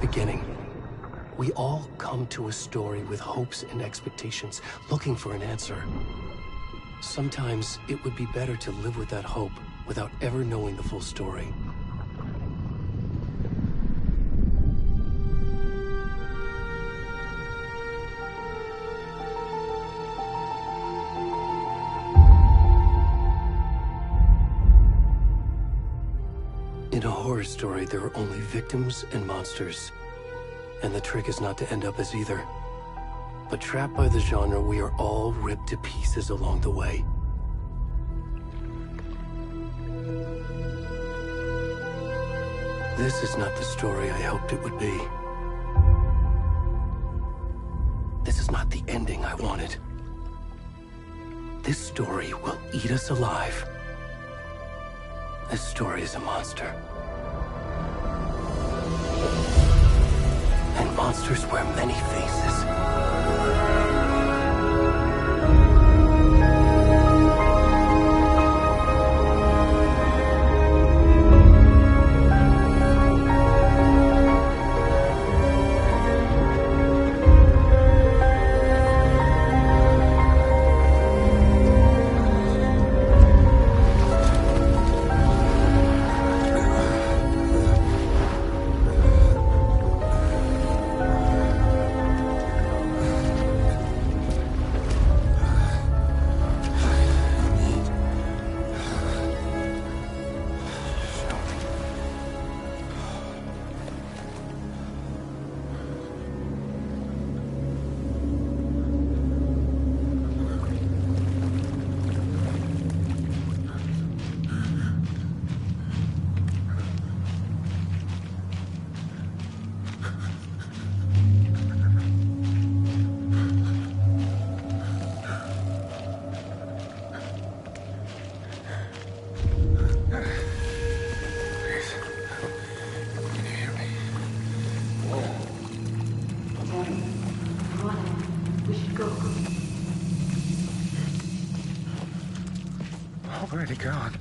beginning. We all come to a story with hopes and expectations, looking for an answer. Sometimes it would be better to live with that hope without ever knowing the full story. In a horror story, there are only victims and monsters. And the trick is not to end up as either. But trapped by the genre, we are all ripped to pieces along the way. This is not the story I hoped it would be. This is not the ending I wanted. This story will eat us alive. This story is a monster. And monsters wear many faces. Where'd he gone?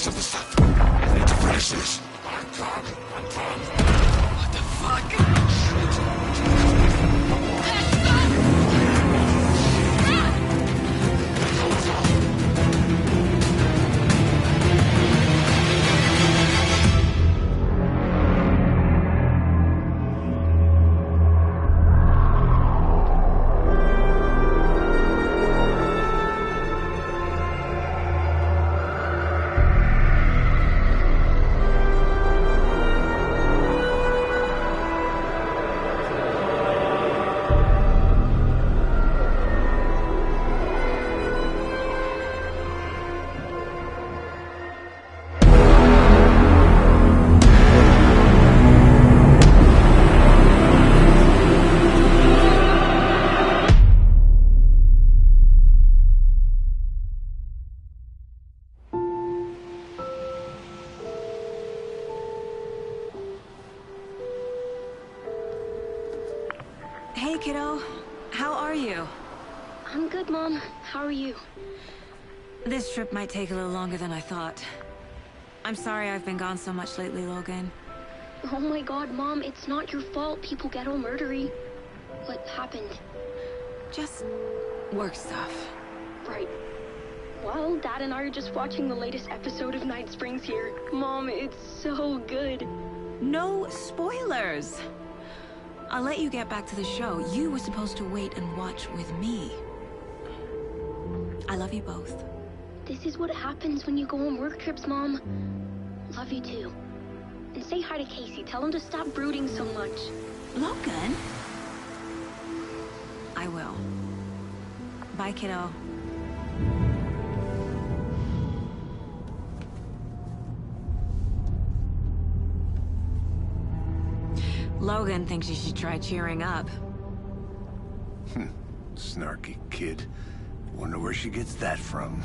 rest of the stuff. I need to finish this. What the fuck? Hey, kiddo. How are you? I'm good, Mom. How are you? This trip might take a little longer than I thought. I'm sorry I've been gone so much lately, Logan. Oh my god, Mom, it's not your fault people get all murdery. What happened? Just work stuff. Right. Well, Dad and I are just watching the latest episode of Night Springs here. Mom, it's so good. No spoilers! I'll let you get back to the show. You were supposed to wait and watch with me. I love you both. This is what happens when you go on work trips, Mom. Love you too. And say hi to Casey. Tell him to stop brooding so much. Logan? I will. Bye, kiddo. Logan thinks you should try cheering up. Snarky kid. Wonder where she gets that from.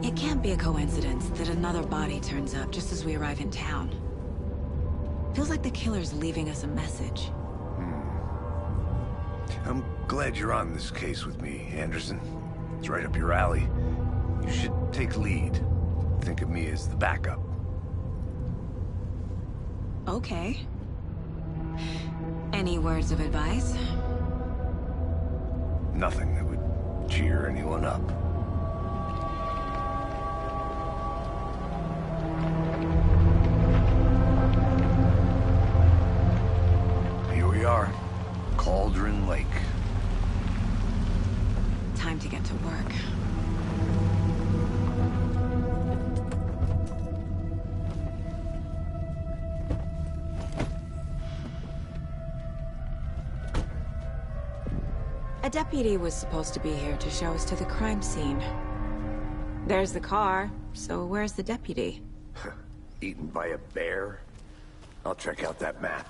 It can't be a coincidence that another body turns up just as we arrive in town. Feels like the killer's leaving us a message. I'm glad you're on this case with me, Anderson. It's right up your alley. You should take lead. Think of me as the backup. Okay. Any words of advice? Nothing that would cheer anyone up. Here we are. Cauldron Lake. Time to get to work. A deputy was supposed to be here to show us to the crime scene. There's the car, so where's the deputy? Eaten by a bear? I'll check out that map.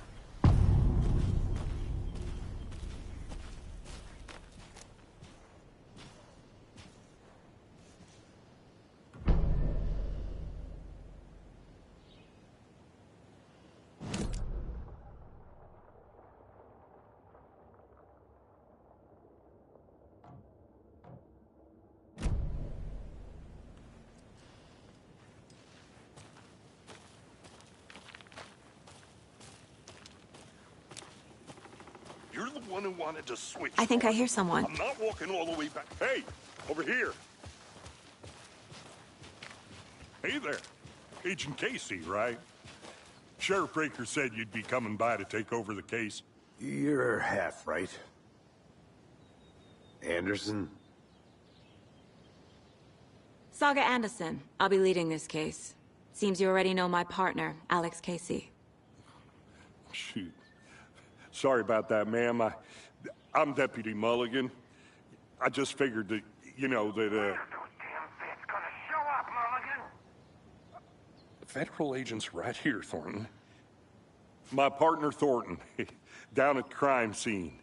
You're the one who wanted to switch. I think I hear someone. I'm not walking all the way back. Hey, over here. Hey there. Agent Casey, right? Sheriff Breaker said you'd be coming by to take over the case. You're half right. Anderson? Saga Anderson. I'll be leading this case. Seems you already know my partner, Alex Casey. Shoot. Sorry about that, ma'am. I'm Deputy Mulligan. I just figured that, you know, that, Federal agent's right here, Thornton. My partner, Thornton, down at the crime scene.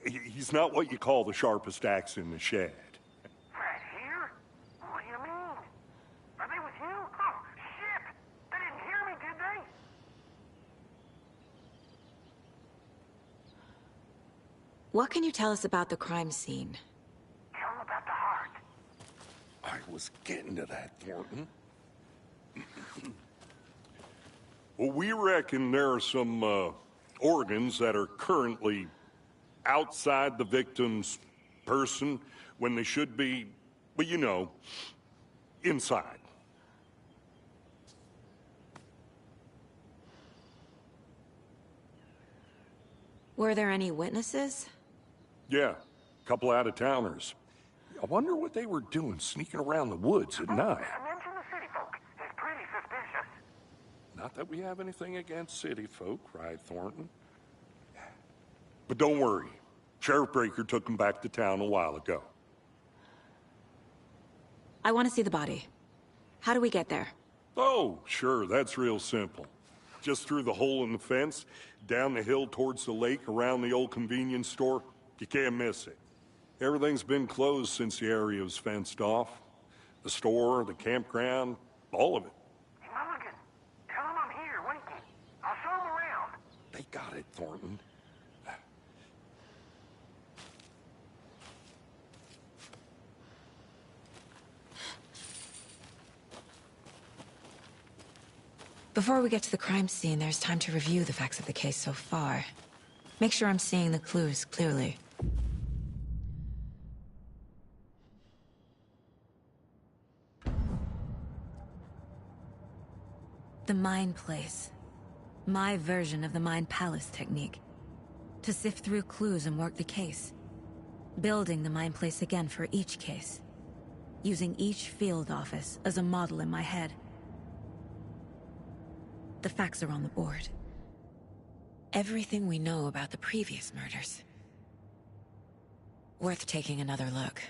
He's not what you call the sharpest axe in the shed. Right here? What do you mean? Are they with you? Oh, shit! They didn't hear me, did they? What can you tell us about the crime scene? Tell him about the heart. I was getting to that, Thornton. Well, we reckon there are some, organs that are currently outside the victim's person when they should be, well, you know, inside. Were there any witnesses? Yeah, a couple out-of-towners. I wonder what they were doing sneaking around the woods at night. Mention the city folk. It's pretty suspicious. Not that we have anything against city folk, right, Thornton? But don't worry. Sheriff Breaker took them back to town a while ago. I want to see the body. How do we get there? Oh, sure, that's real simple. Just through the hole in the fence, down the hill towards the lake, around the old convenience store. You can't miss it. Everything's been closed since the area was fenced off. The store, the campground, all of it. Hey, Mulligan, tell him I'm here, waiting. I'll show him around. They got it, Thornton. Before we get to the crime scene, there's time to review the facts of the case so far. Make sure I'm seeing the clues clearly. The Mind Place. My version of the Mind Palace technique. To sift through clues and work the case. Building the Mind Place again for each case. Using each field office as a model in my head. The facts are on the board. Everything we know about the previous murders. Worth taking another look.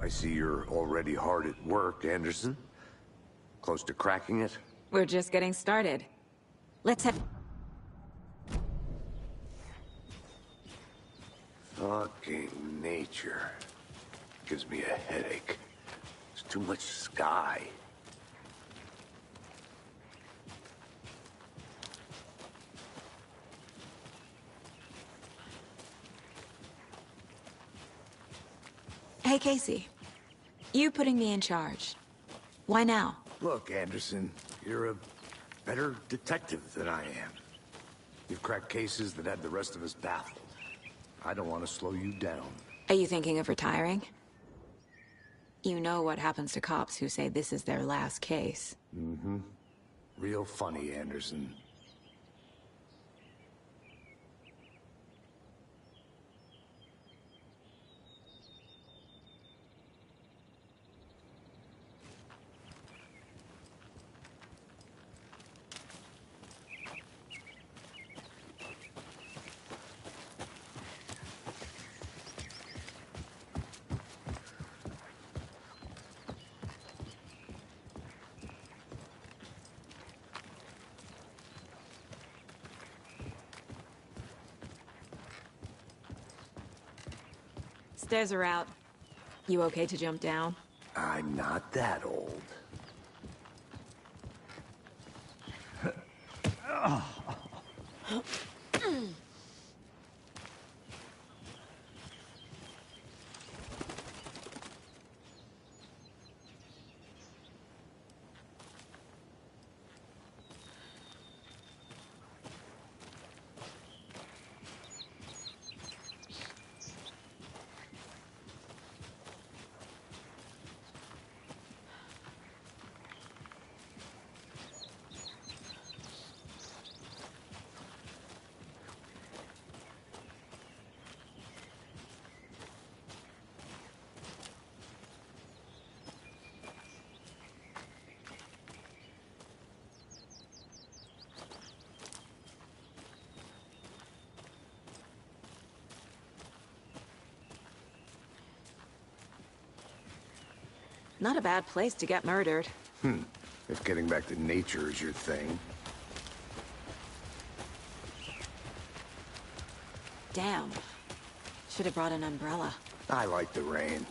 I see you're already hard at work, Anderson. Close to cracking it? We're just getting started. Let's head... Fucking nature. Gives me a headache. There's too much sky. Hey, Casey. You putting me in charge. Why now? Look, Anderson, you're a better detective than I am. You've cracked cases that had the rest of us baffled. I don't want to slow you down. Are you thinking of retiring? You know what happens to cops who say this is their last case. Mm-hmm. Real funny, Anderson. Stairs are out. You okay to jump down? I'm not that old. Not a bad place to get murdered. If getting back to nature is your thing. Damn. Should have brought an umbrella. I like the rain.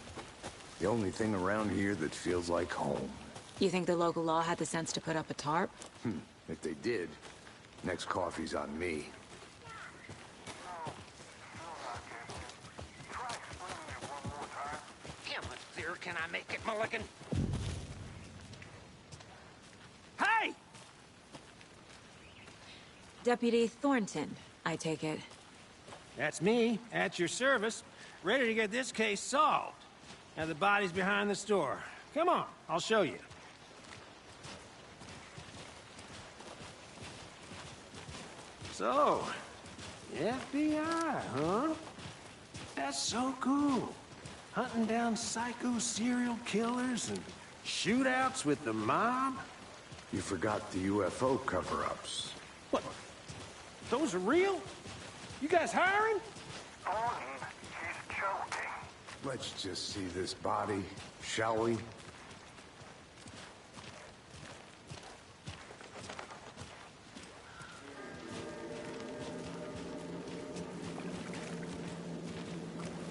The only thing around here that feels like home. You think the local law had the sense to put up a tarp? If they did, next coffee's on me. Try explaining it one more time. How much clearer can I make it, Mulligan? Hey! Deputy Thornton, I take it. That's me, at your service, ready to get this case solved. Now the body's behind the store. Come on, I'll show you. So, FBI, huh? That's so cool. Hunting down psycho serial killers and shootouts with the mob? You forgot the UFO cover-ups. What? Those are real? You guys hiring? Thornton, he's joking. Let's just see this body, shall we?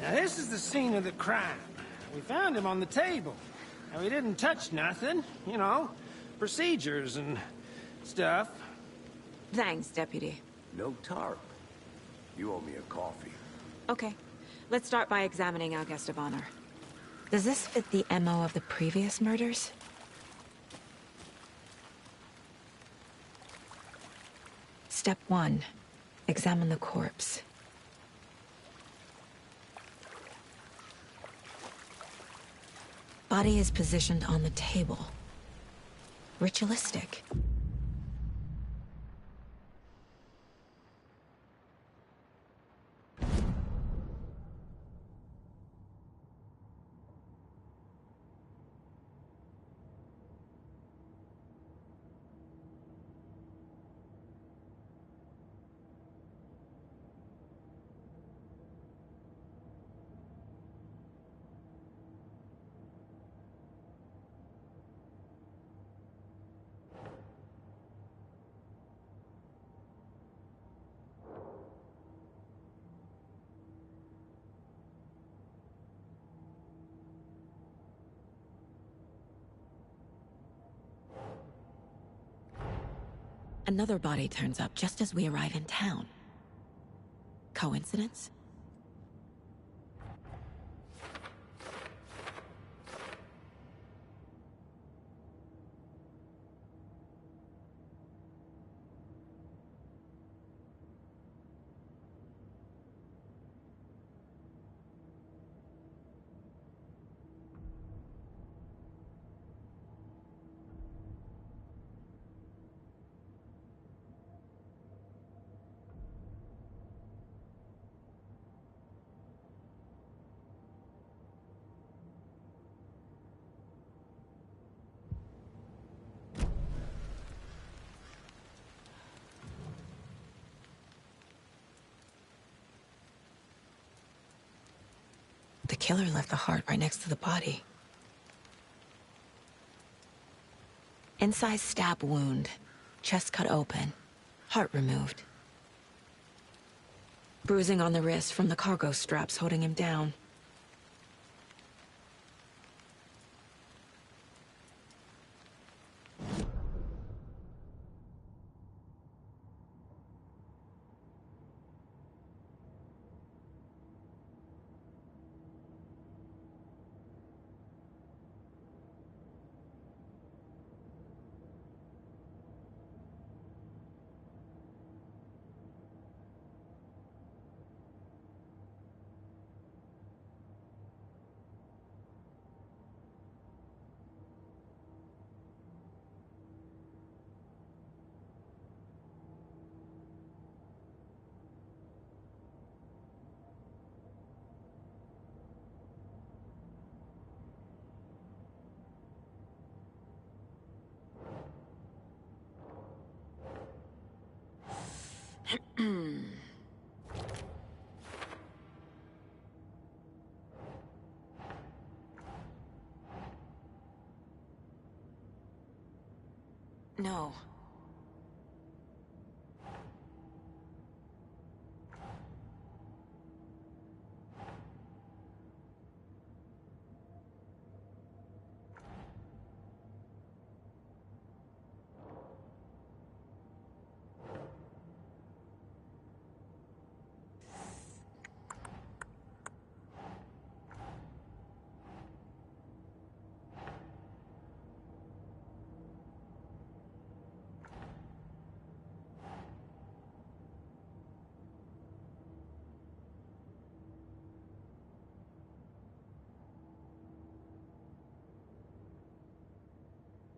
Now this is the scene of the crime. We found him on the table. Now he didn't touch nothing, you know, procedures and stuff. Thanks, Deputy. No tarp. You owe me a coffee. Okay. Let's start by examining our guest of honor. Does this fit the MO of the previous murders? Step 1. Examine the corpse. Body is positioned on the table. Ritualistic. Another body turns up just as we arrive in town. Coincidence? The killer left the heart right next to the body. Incised stab wound. Chest cut open. Heart removed. Bruising on the wrist from the cargo straps holding him down. know.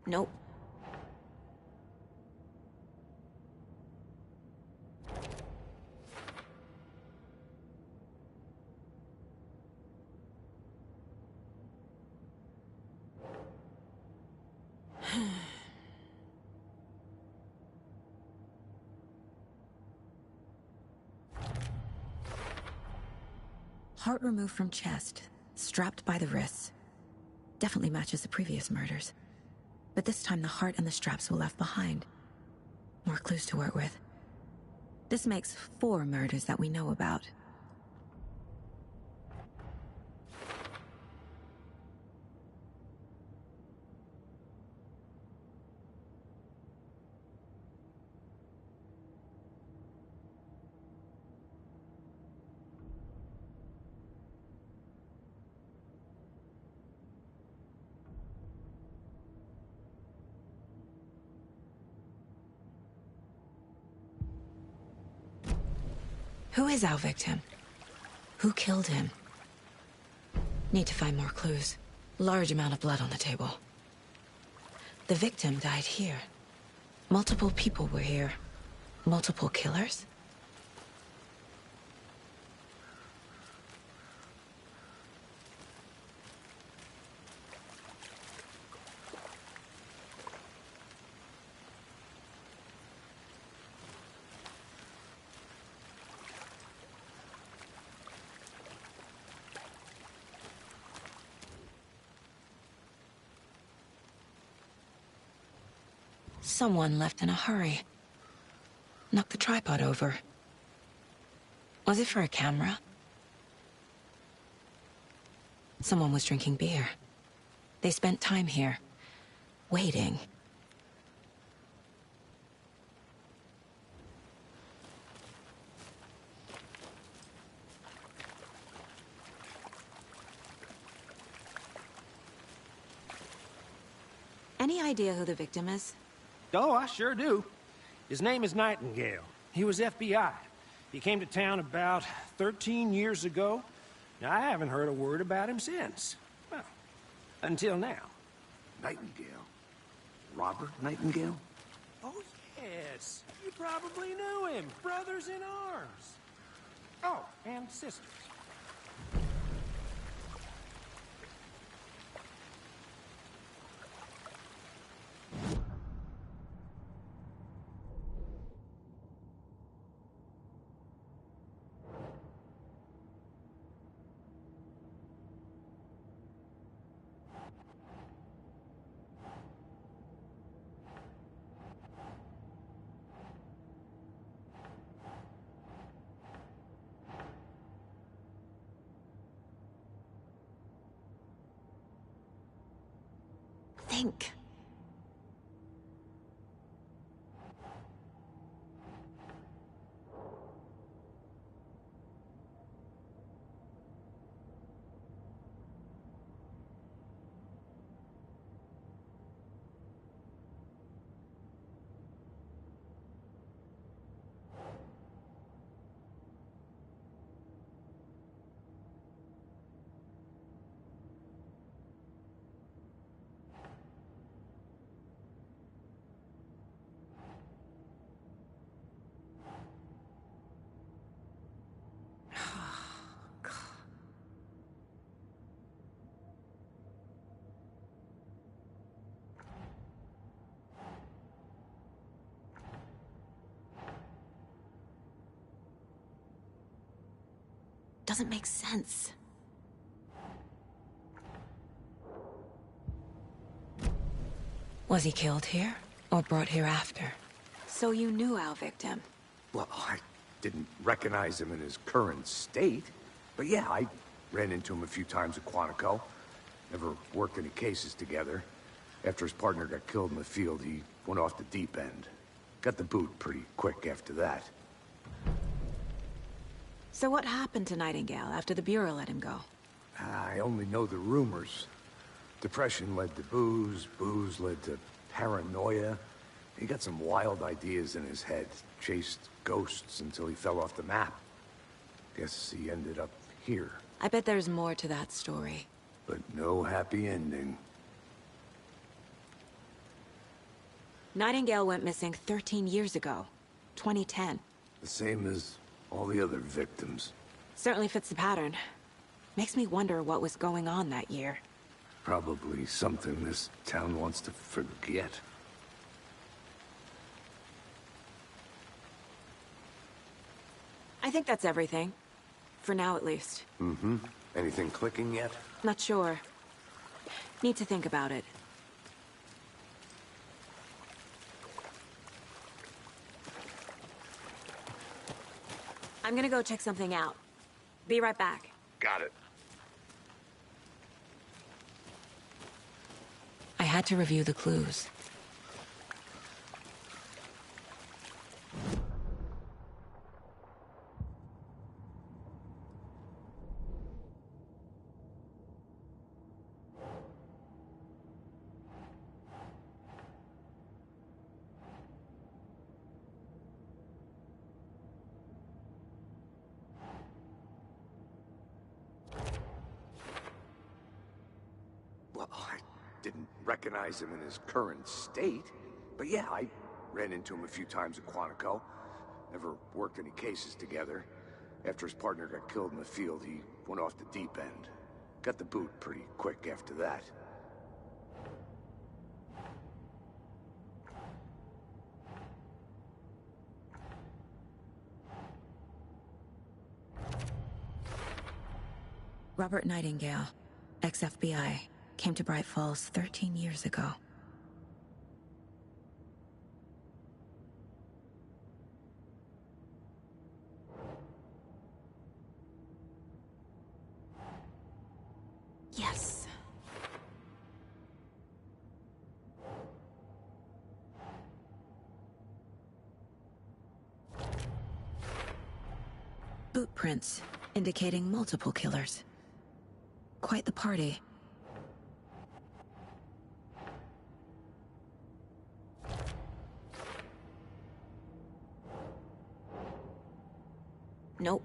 Nope. Heart removed from chest, strapped by the wrists. Definitely matches the previous murders. But this time the heart and the straps were left behind. More clues to work with. This makes 4 murders that we know about. Who is our victim? Who killed him? Need to find more clues. Large amount of blood on the table. The victim died here. Multiple people were here. Multiple killers? Someone left in a hurry. Knocked the tripod over. Was it for a camera? Someone was drinking beer. They spent time here, waiting. Any idea who the victim is? Oh, I sure do. His name is Nightingale. He was FBI. He came to town about 13 years ago. Now, I haven't heard a word about him since. Well, until now. Nightingale? Robert Nightingale? Oh, yes. You probably knew him. Brothers in arms. Oh, and sisters. Think. Doesn't make sense. Was he killed here? Or brought here after. So you knew our victim? Well, I didn't recognize him in his current state. But yeah, I ran into him a few times at Quantico. Never worked any cases together. After his partner got killed in the field, he went off the deep end. Got the boot pretty quick after that. So what happened to Nightingale after the Bureau let him go? I only know the rumors. Depression led to booze, booze led to paranoia. He got some wild ideas in his head, chased ghosts until he fell off the map. Guess he ended up here. I bet there's more to that story. But no happy ending. Nightingale went missing 13 years ago. 2010. The same as all the other victims. Certainly fits the pattern. Makes me wonder what was going on that year. Probably something this town wants to forget. I think that's everything. For now, at least. Mm-hmm. Anything clicking yet? Not sure. Need to think about it. I'm gonna go check something out. Be right back. Got it. I had to review the clues. Well, I didn't recognize him in his current state. But yeah, I ran into him a few times at Quantico. Never worked any cases together. After his partner got killed in the field, he went off the deep end. Got the boot pretty quick after that. Robert Nightingale, ex-FBI, came to Bright Falls 13 years ago. Yes. Boot prints, indicating multiple killers. Quite the party. Nope.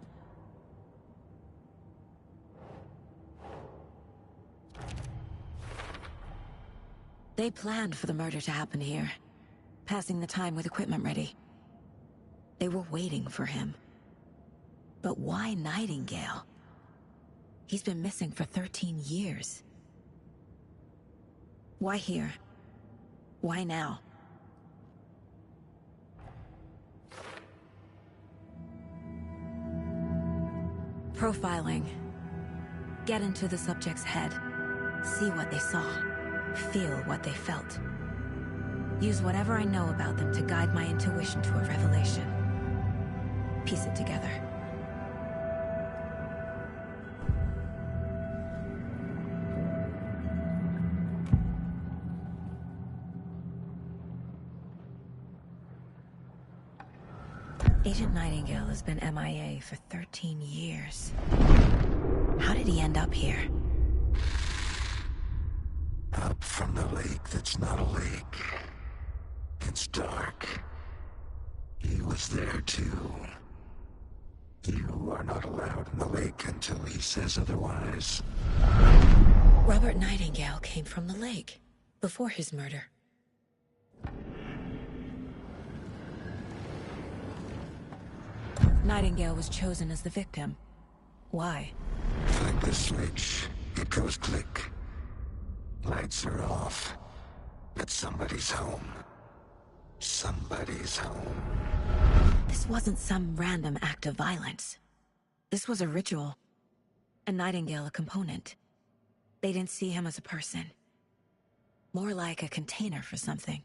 They planned for the murder to happen here, passing the time with equipment ready. They were waiting for him. But why Nightingale? He's been missing for 13 years. Why here? Why now? Profiling. Get into the subject's head. See what they saw. Feel what they felt. Use whatever I know about them to guide my intuition to a revelation. Piece it together. Agent Nightingale has been MIA for 13 years. How did he end up here? Up from the lake that's not a lake. It's dark. He was there too. You are not allowed in the lake until he says otherwise. Robert Nightingale came from the lake, before his murder. Nightingale was chosen as the victim. Why? Flick the switch. It goes click. Lights are off. But somebody's home. Somebody's home. This wasn't some random act of violence. This was a ritual. And Nightingale a component. They didn't see him as a person. More like a container for something.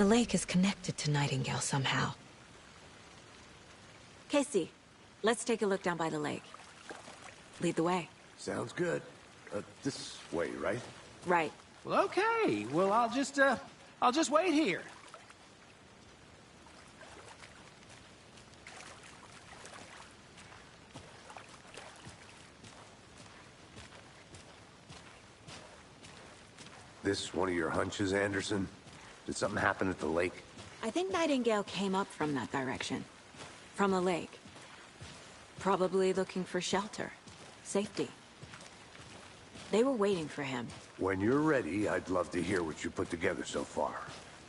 The lake is connected to Nightingale somehow. Casey, let's take a look down by the lake. Lead the way. Sounds good. This way, right? Right. Well, okay. Well, I'll just wait here. This one of your hunches, Anderson? Did something happen at the lake? I think Nightingale came up from that direction. From the lake. Probably looking for shelter. Safety. They were waiting for him. When you're ready, I'd love to hear what you put together so far.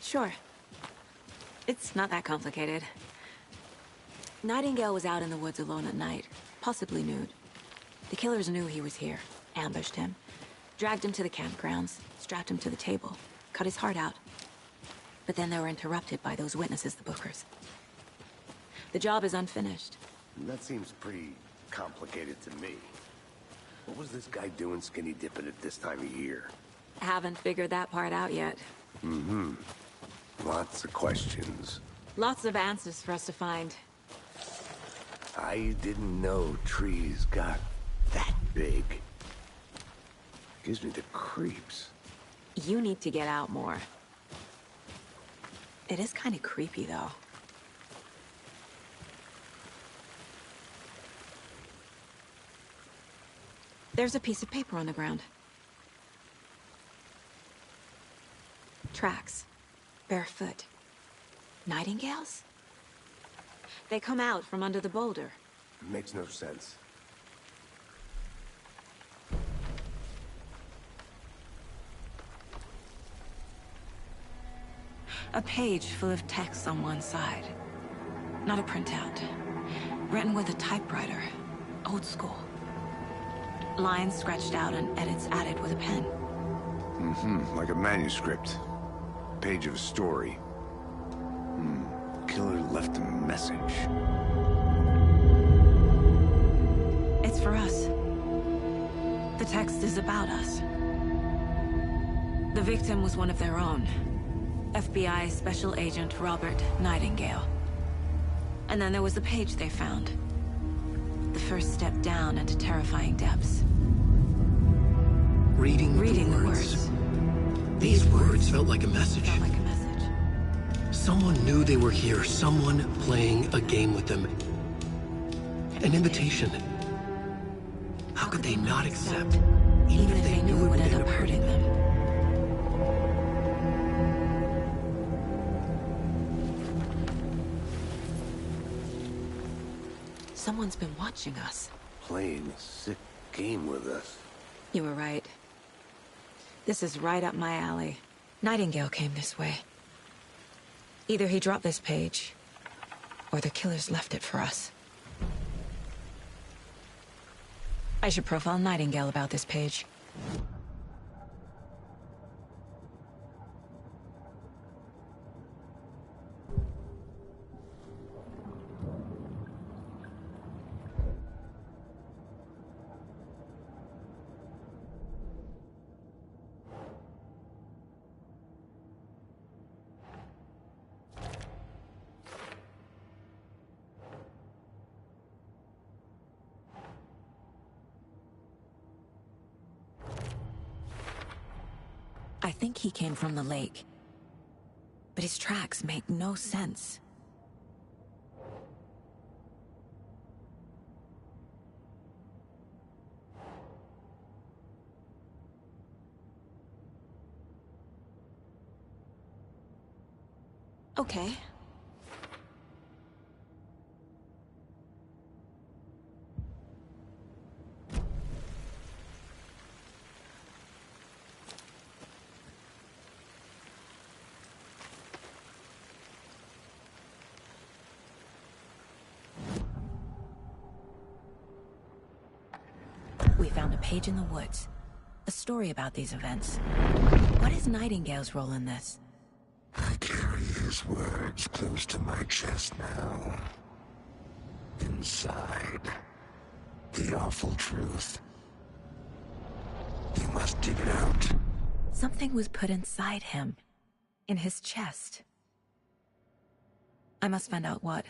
Sure. It's not that complicated. Nightingale was out in the woods alone at night, possibly nude. The killers knew he was here, ambushed him, dragged him to the campgrounds, strapped him to the table, cut his heart out. But then they were interrupted by those witnesses, the Bookers. The job is unfinished. That seems pretty complicated to me. What was this guy doing skinny dipping at this time of year? Haven't figured that part out yet. Mm-hmm. Lots of questions. Lots of answers for us to find. I didn't know trees got that big. Gives me the creeps. You need to get out more. It is kind of creepy, though. There's a piece of paper on the ground. Tracks. Barefoot. Nightingales? They come out from under the boulder. Makes no sense. A page full of text on one side. Not a printout. Written with a typewriter. Old school. Lines scratched out and edits added with a pen. Mm-hmm. Like a manuscript. Page of a story. Killer left a message. It's for us. The text is about us. The victim was one of their own. FBI Special Agent Robert Nightingale. And then there was the page they found. The first step down into terrifying depths. Reading the words. These words felt like a message. Someone knew they were here, someone playing a game with them. An invitation. How could they not accept, even if they knew it would end up hurting them? Someone's been watching us. Playing a sick game with us. You were right. This is right up my alley. Nightingale came this way. Either he dropped this page, or the killers left it for us. I should profile Nightingale about this page. I think he came from the lake. But his tracks make no sense. Okay. We found a page in the woods. A story about these events. What is Nightingale's role in this? I carry his words close to my chest now. Inside, the awful truth. You must dig it out. Something was put inside him. In his chest. I must find out what.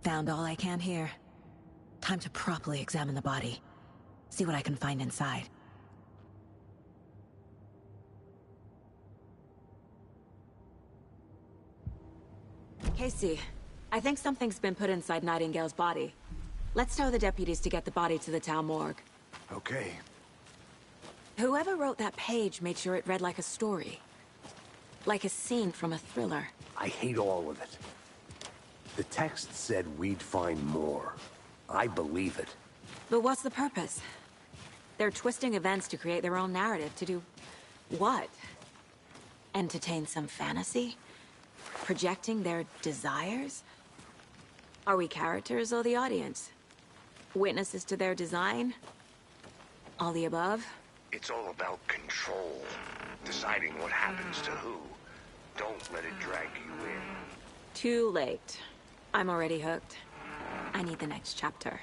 Found all I can here. Time to properly examine the body. See what I can find inside. Casey, I think something's been put inside Nightingale's body. Let's tell the deputies to get the body to the town morgue. Okay. Whoever wrote that page made sure it read like a story. Like a scene from a thriller. I hate all of it. The text said we'd find more. I believe it. But what's the purpose? They're twisting events to create their own narrative. To do what? Entertain some fantasy? Projecting their desires? Are we characters or the audience? Witnesses to their design? All the above? It's all about control. Deciding what happens to who. Don't let it drag you in. Too late. I'm already hooked. I need the next chapter.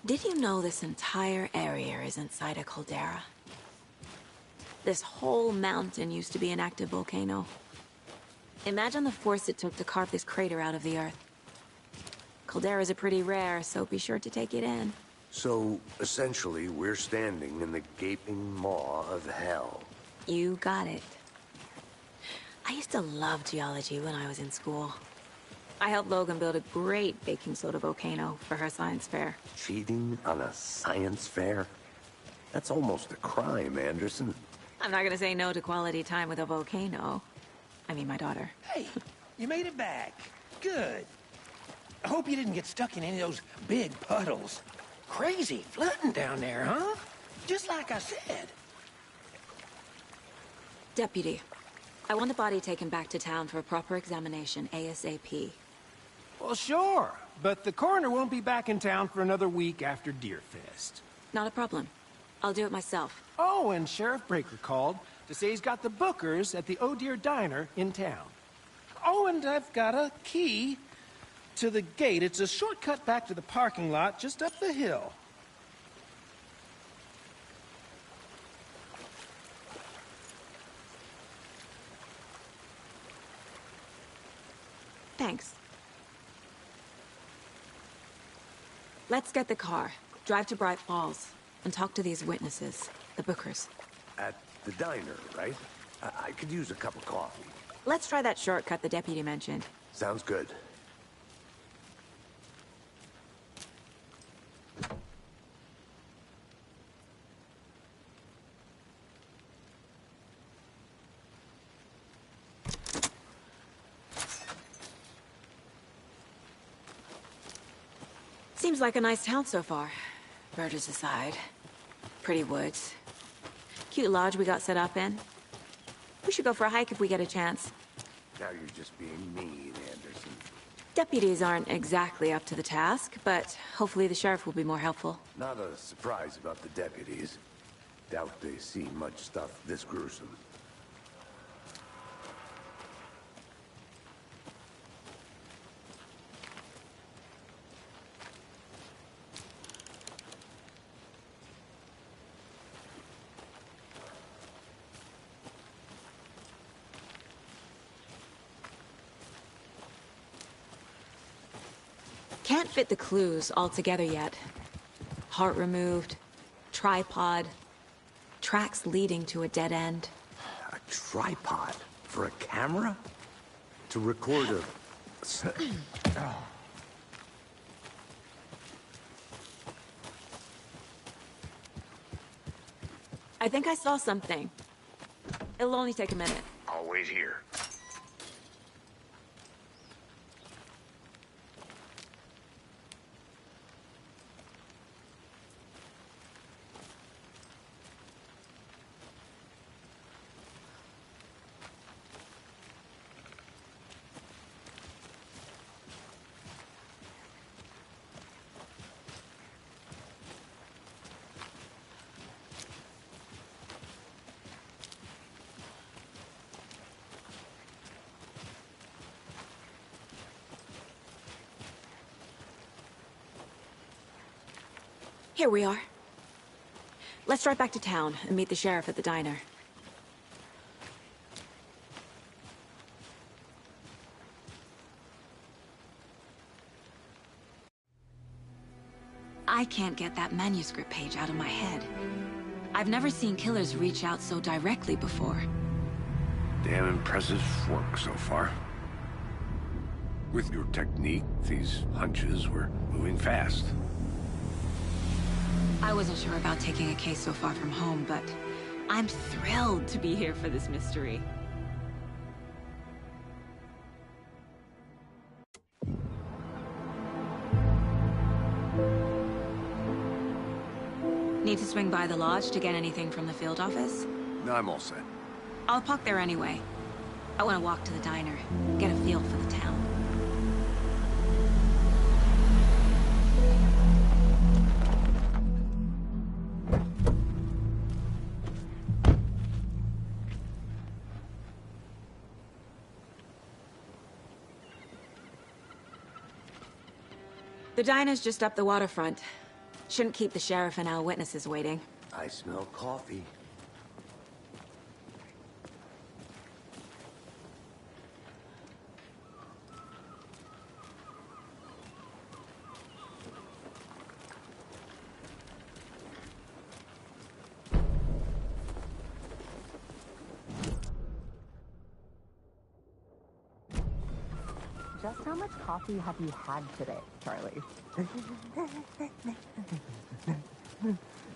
Did you know this entire area is inside a caldera? This whole mountain used to be an active volcano. Imagine the force it took to carve this crater out of the earth. Calderas are pretty rare, so be sure to take it in. So, essentially, we're standing in the gaping maw of hell. You got it. I used to love geology when I was in school. I helped Logan build a great baking soda volcano for her science fair. Cheating on a science fair? That's almost a crime, Anderson. I'm not gonna say no to quality time with a volcano. I mean, my daughter. Hey, you made it back. Good. I hope you didn't get stuck in any of those big puddles. Crazy flooding down there, huh? Just like I said. Deputy, I want the body taken back to town for a proper examination, ASAP. Well, sure. But the coroner won't be back in town for another week after Deerfest. Not a problem. I'll do it myself. Oh, and Sheriff Breaker called to say he's got the Bookers at the Oh Deer Diner in town. Oh, and I've got a key to the gate. It's a shortcut back to the parking lot just up the hill. Thanks. Let's get the car, drive to Bright Falls, and talk to these witnesses, the Bookers. At the diner, right? I could use a cup of coffee. Let's try that shortcut the deputy mentioned. Sounds good. Seems like a nice town so far. Murders aside. Pretty woods. Cute lodge we got set up in. We should go for a hike if we get a chance. Now you're just being mean, Anderson. Deputies aren't exactly up to the task, but hopefully the sheriff will be more helpful. Not a surprise about the deputies. Doubt they see much stuff this gruesome. Can't fit the clues all together yet. Heart removed, tripod, tracks leading to a dead end. A tripod? For a camera? To record a... I think I saw something. It'll only take a minute. I'll wait here. Here we are. Let's drive back to town and meet the sheriff at the diner. I can't get that manuscript page out of my head. I've never seen killers reach out so directly before. Damn impressive work so far. With your technique, these hunches were moving fast. I wasn't sure about taking a case so far from home, but I'm thrilled to be here for this mystery. Need to swing by the lodge to get anything from the field office? No, I'm all set. I'll park there anyway. I want to walk to the diner, get a feel for the town. The diner's just up the waterfront. Shouldn't keep the sheriff and our witnesses waiting. I smell coffee. Just how much coffee have you had today, Charlie?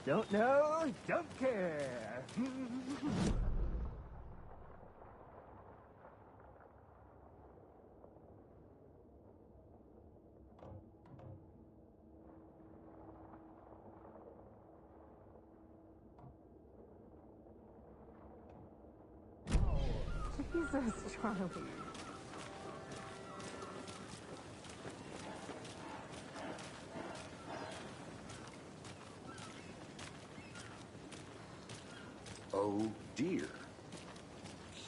Don't know, don't care. Jesus, Charlie. Oh dear.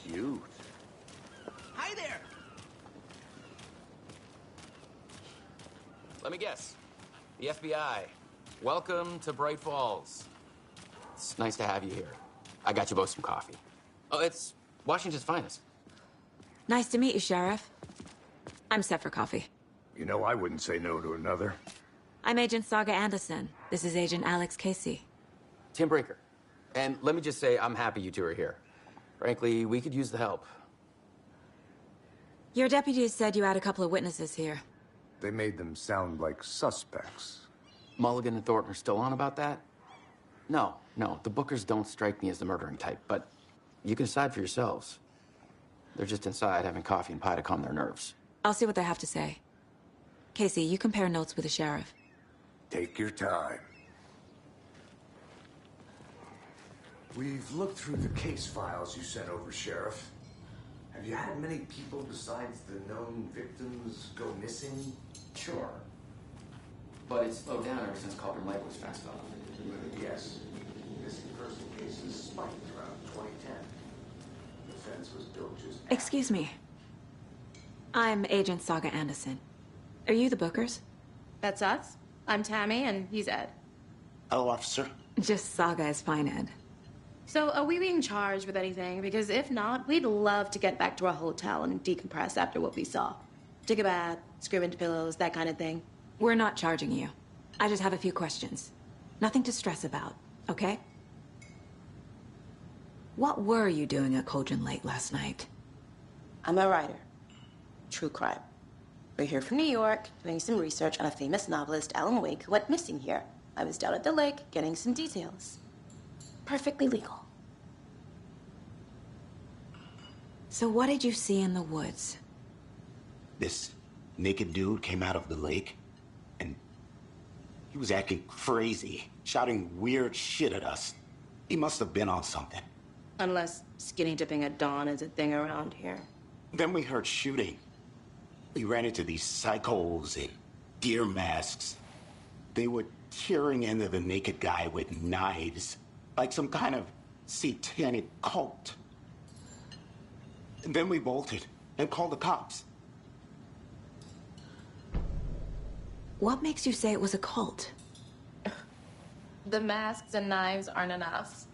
Cute. Hi there! Let me guess. The FBI. Welcome to Bright Falls. It's nice to have you here. I got you both some coffee. Oh, it's Washington's finest. Nice to meet you, Sheriff. I'm set for coffee. You know, I wouldn't say no to another. I'm Agent Saga Anderson. This is Agent Alex Casey. Tim Brinker. And let me just say, I'm happy you two are here. Frankly, we could use the help. Your deputies said you had a couple of witnesses here. They made them sound like suspects. Mulligan and Thornton are still on about that? No, the Bookers don't strike me as the murdering type, but you can decide for yourselves. They're just inside having coffee and pie to calm their nerves. I'll see what they have to say. Casey, you compare notes with the sheriff. Take your time. We've looked through the case files you sent over, Sheriff. Have you had many people besides the known victims go missing? Sure. But it's slowed down ever since Cauldron Lake was fenced off. Yes. Missing person cases spiked around 2010. The fence was built just... Excuse me. I'm Agent Saga Anderson. Are you the Bookers? That's us. I'm Tammy, and he's Ed. Hello, officer. Just Saga is fine, Ed. So, are we being charged with anything? Because if not, we'd love to get back to our hotel and decompress after what we saw. Take a bath, scream into pillows, that kind of thing. We're not charging you. I just have a few questions. Nothing to stress about, okay? What were you doing at Cauldron Lake last night? I'm a writer. True crime. We're here from New York, doing some research on a famous novelist, Alan Wake, who went missing here. I was down at the lake, getting some details. Perfectly legal. So what did you see in the woods? This naked dude came out of the lake, and he was acting crazy, shouting weird shit at us. He must have been on something. Unless skinny dipping at dawn is a thing around here. Then we heard shooting. We ran into these psychos in deer masks. They were tearing into the naked guy with knives, like some kind of satanic cult. And then we bolted and called the cops. What makes you say it was a cult? The masks and knives aren't enough.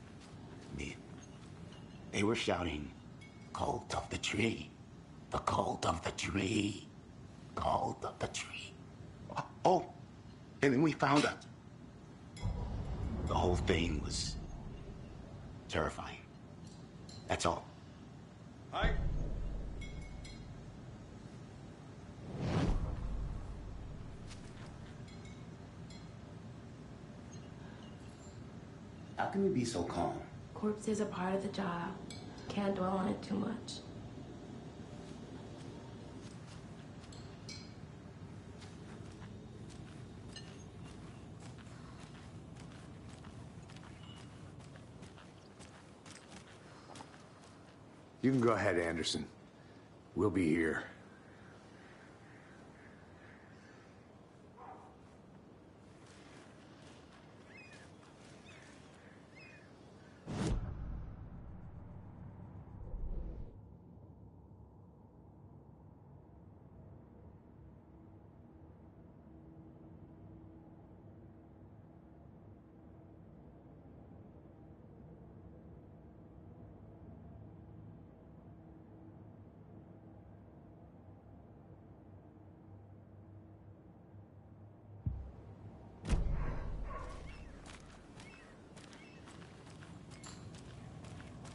They were shouting, "Cult of the tree. The cult of the tree. Cult of the tree." Oh, and then we found out. The whole thing was terrifying. That's all. Hi. How can you be so calm? Corpses are part of the job. Can't dwell on it too much. You can go ahead, Anderson. We'll be here.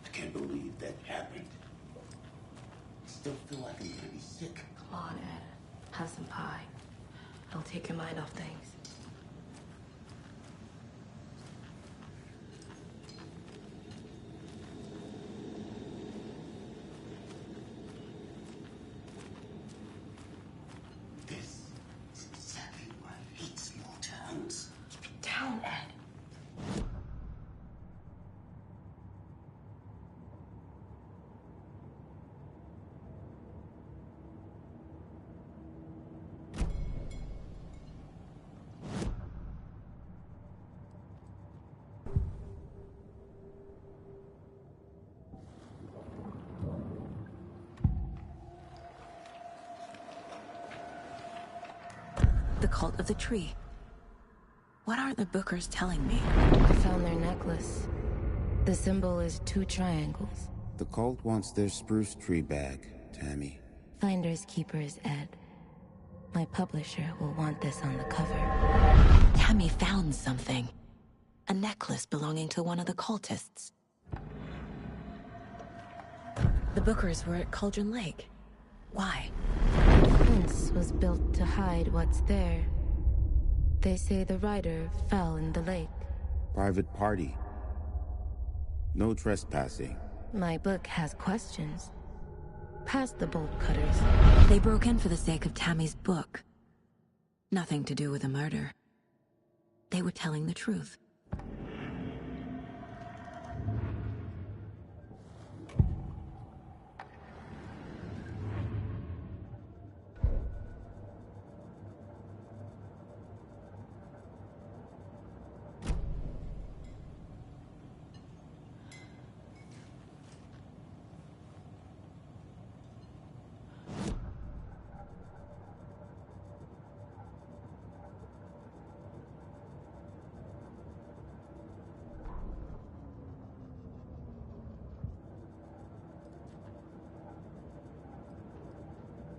I can't believe that happened. I still feel like I'm gonna be sick. Come on, Ed. Have some pie. It'll take your mind off things. This is exactly why I hate small towns. Keep it down, Ed. The cult of the tree. What are the Bookers telling me? I found their necklace. The symbol is 2 triangles. The cult wants their spruce tree back, Tammy. Finders keepers, Ed. My publisher will want this on the cover. Tammy found something. A necklace belonging to one of the cultists. The Bookers were at Cauldron Lake. Why? The fence was built to hide what's there. They say the rider fell in the lake. Private party. No trespassing. My book has questions. Past the bolt cutters. They broke in for the sake of Tammy's book. Nothing to do with a murder. They were telling the truth.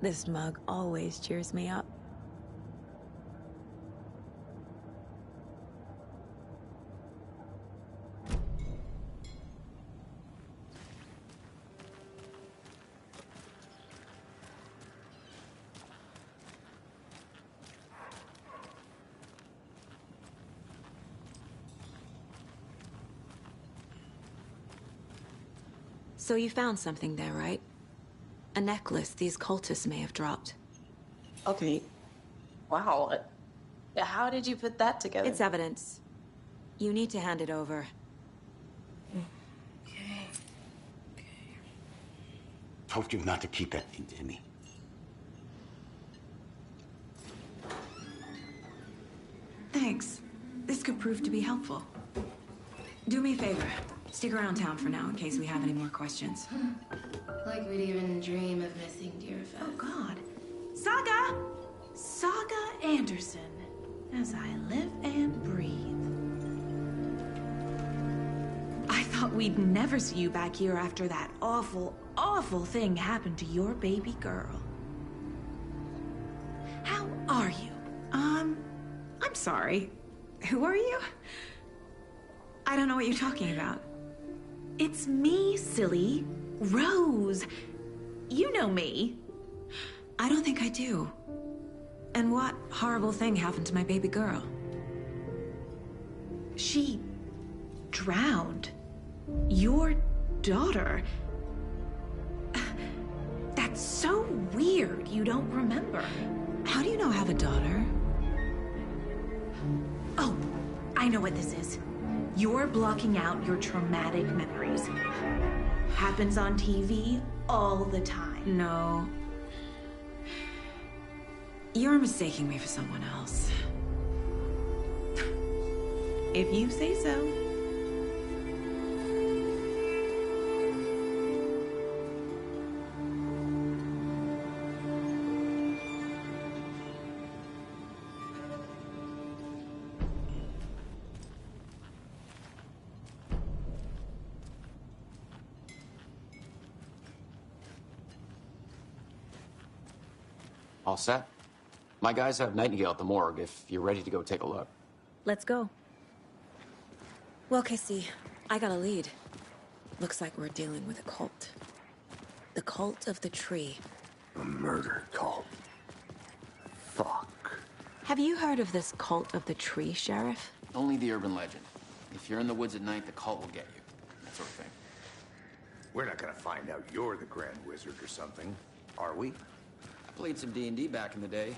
This mug always cheers me up. So you found something there, right? A necklace these cultists may have dropped. Okay. Wow. How did you put that together? It's evidence. You need to hand it over. Told you not to keep that thing to me. Thanks. This could prove to be helpful. Do me a favor. Stick around town for now in case we have any more questions. Like we'd even dream of missing Deerfest. Oh, God. Saga! Saga Anderson. As I live and breathe. I thought we'd never see you back here after that awful, awful thing happened to your baby girl. How are you? I'm sorry. Who are you? I don't know what you're talking about. It's me, silly. Rose. You know me. I don't think I do. And what horrible thing happened to my baby girl? She drowned. Your daughter. That's so weird you don't remember. How do you know I have a daughter? Oh, I know what this is. You're blocking out your traumatic memories. Happens on TV all the time. No. You're mistaking me for someone else. If you say so. All set? My guys have Nightingale at the morgue if you're ready to go take a look. Let's go. Well, Casey, I got a lead. Looks like we're dealing with a cult. The cult of the tree. A murder cult. Fuck. Have you heard of this cult of the tree, Sheriff? Only the urban legend. If you're in the woods at night, the cult will get you. That sort of thing. We're not gonna find out you're the Grand Wizard or something, are we? I played some D&D back in the day.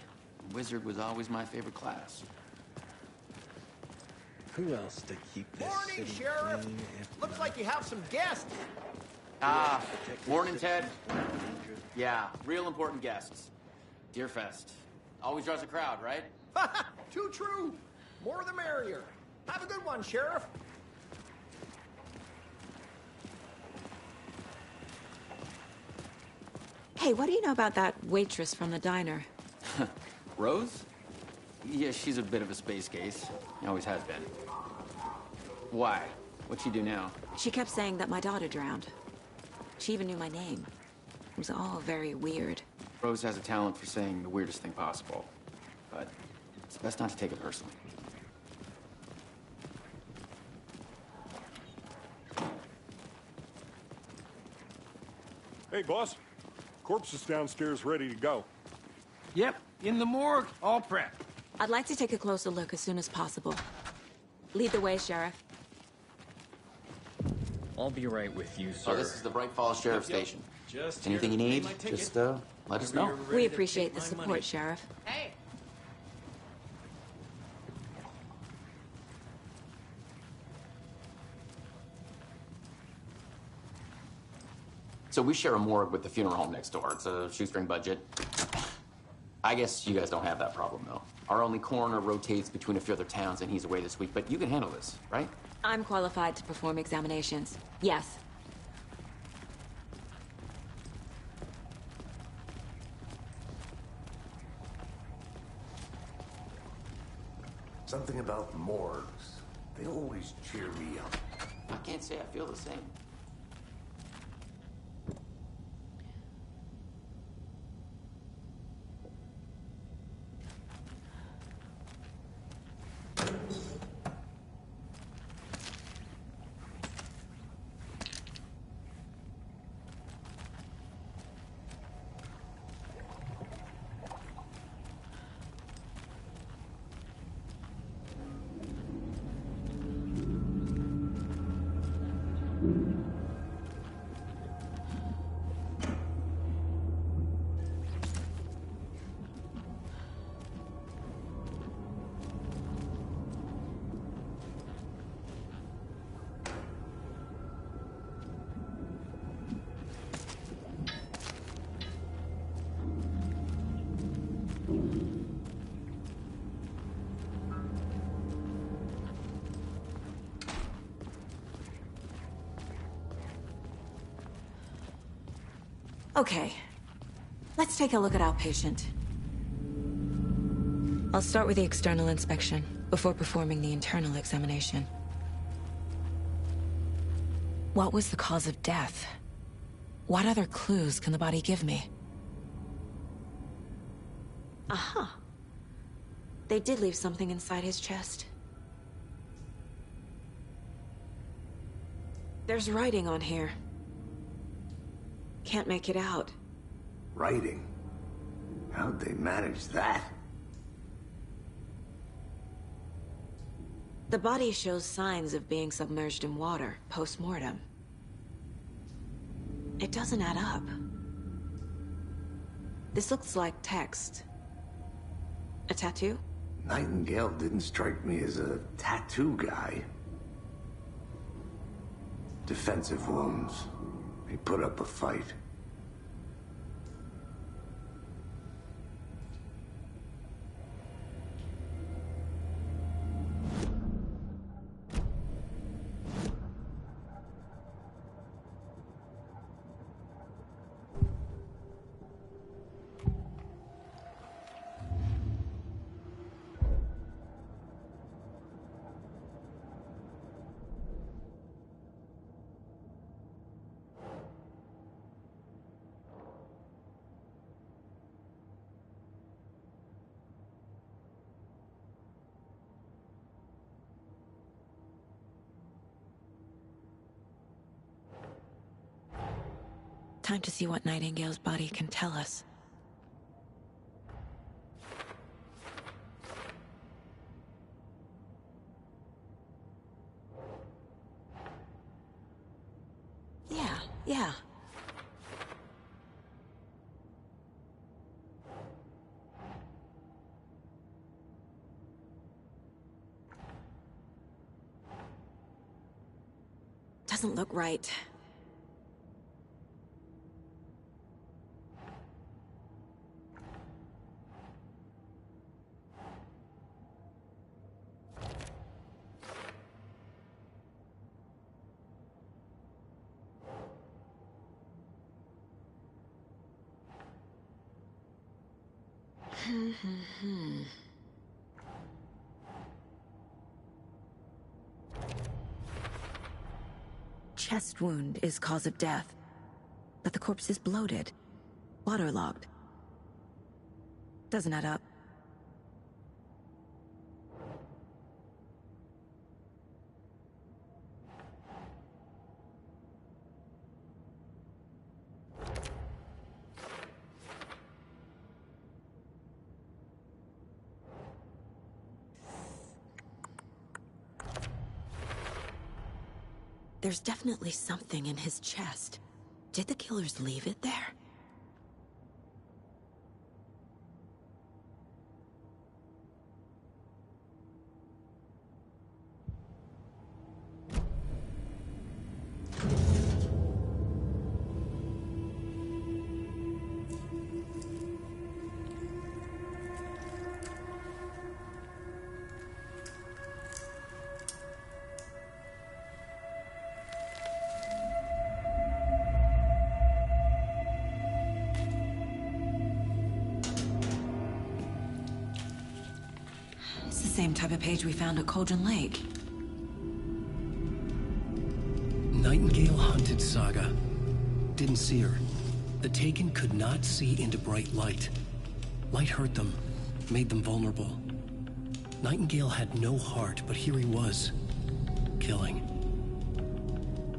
Wizard was always my favorite class. Who else to keep this Morning, city Sheriff. clean Looks like you have some guests. Morning, Ted. Yeah, real important guests. Deerfest. Always draws a crowd, right? Too true. More the merrier. Have a good one, Sheriff. Hey, what do you know about that waitress from the diner? Rose? Yeah, she's a bit of a space case. Always has been. Why? What'd she do now? She kept saying that my daughter drowned. She even knew my name. It was all very weird. Rose has a talent for saying the weirdest thing possible. But it's best not to take it personally. Hey, boss. Corpse is downstairs ready to go. Yep, in the morgue, all prepped. I'd like to take a closer look as soon as possible. Lead the way, Sheriff. I'll be right with you, sir. Oh, this is the Bright Falls Sheriff Station. Just anything you need, just let us know. We appreciate the support, Sheriff. Hey. So we share a morgue with the funeral home next door. It's a shoestring budget. I guess you guys don't have that problem, though. Our only coroner rotates between a few other towns, and he's away this week. But you can handle this, right? I'm qualified to perform examinations. Yes. Something about morgues. They always cheer me up. I can't say I feel the same. Okay, let's take a look at outpatient. I'll start with the external inspection before performing the internal examination. What was the cause of death? What other clues can the body give me? Aha. They did leave something inside his chest. There's writing on here. Can't make it out. Writing? How'd they manage that? The body shows signs of being submerged in water post-mortem. It doesn't add up. This looks like text. A tattoo? Nightingale didn't strike me as a tattoo guy. Defensive wounds. He put up a fight. Time to see what Nightingale's body can tell us. Yeah. Doesn't look right. Chest wound is cause of death, but the corpse is bloated, waterlogged. Doesn't add up. There's definitely something in his chest. Did the killers leave it there? Same type of page we found at Cauldron Lake. Nightingale hunted Saga. Didn't see her. The Taken could not see into bright light. Light hurt them, made them vulnerable. Nightingale had no heart, but here he was, killing.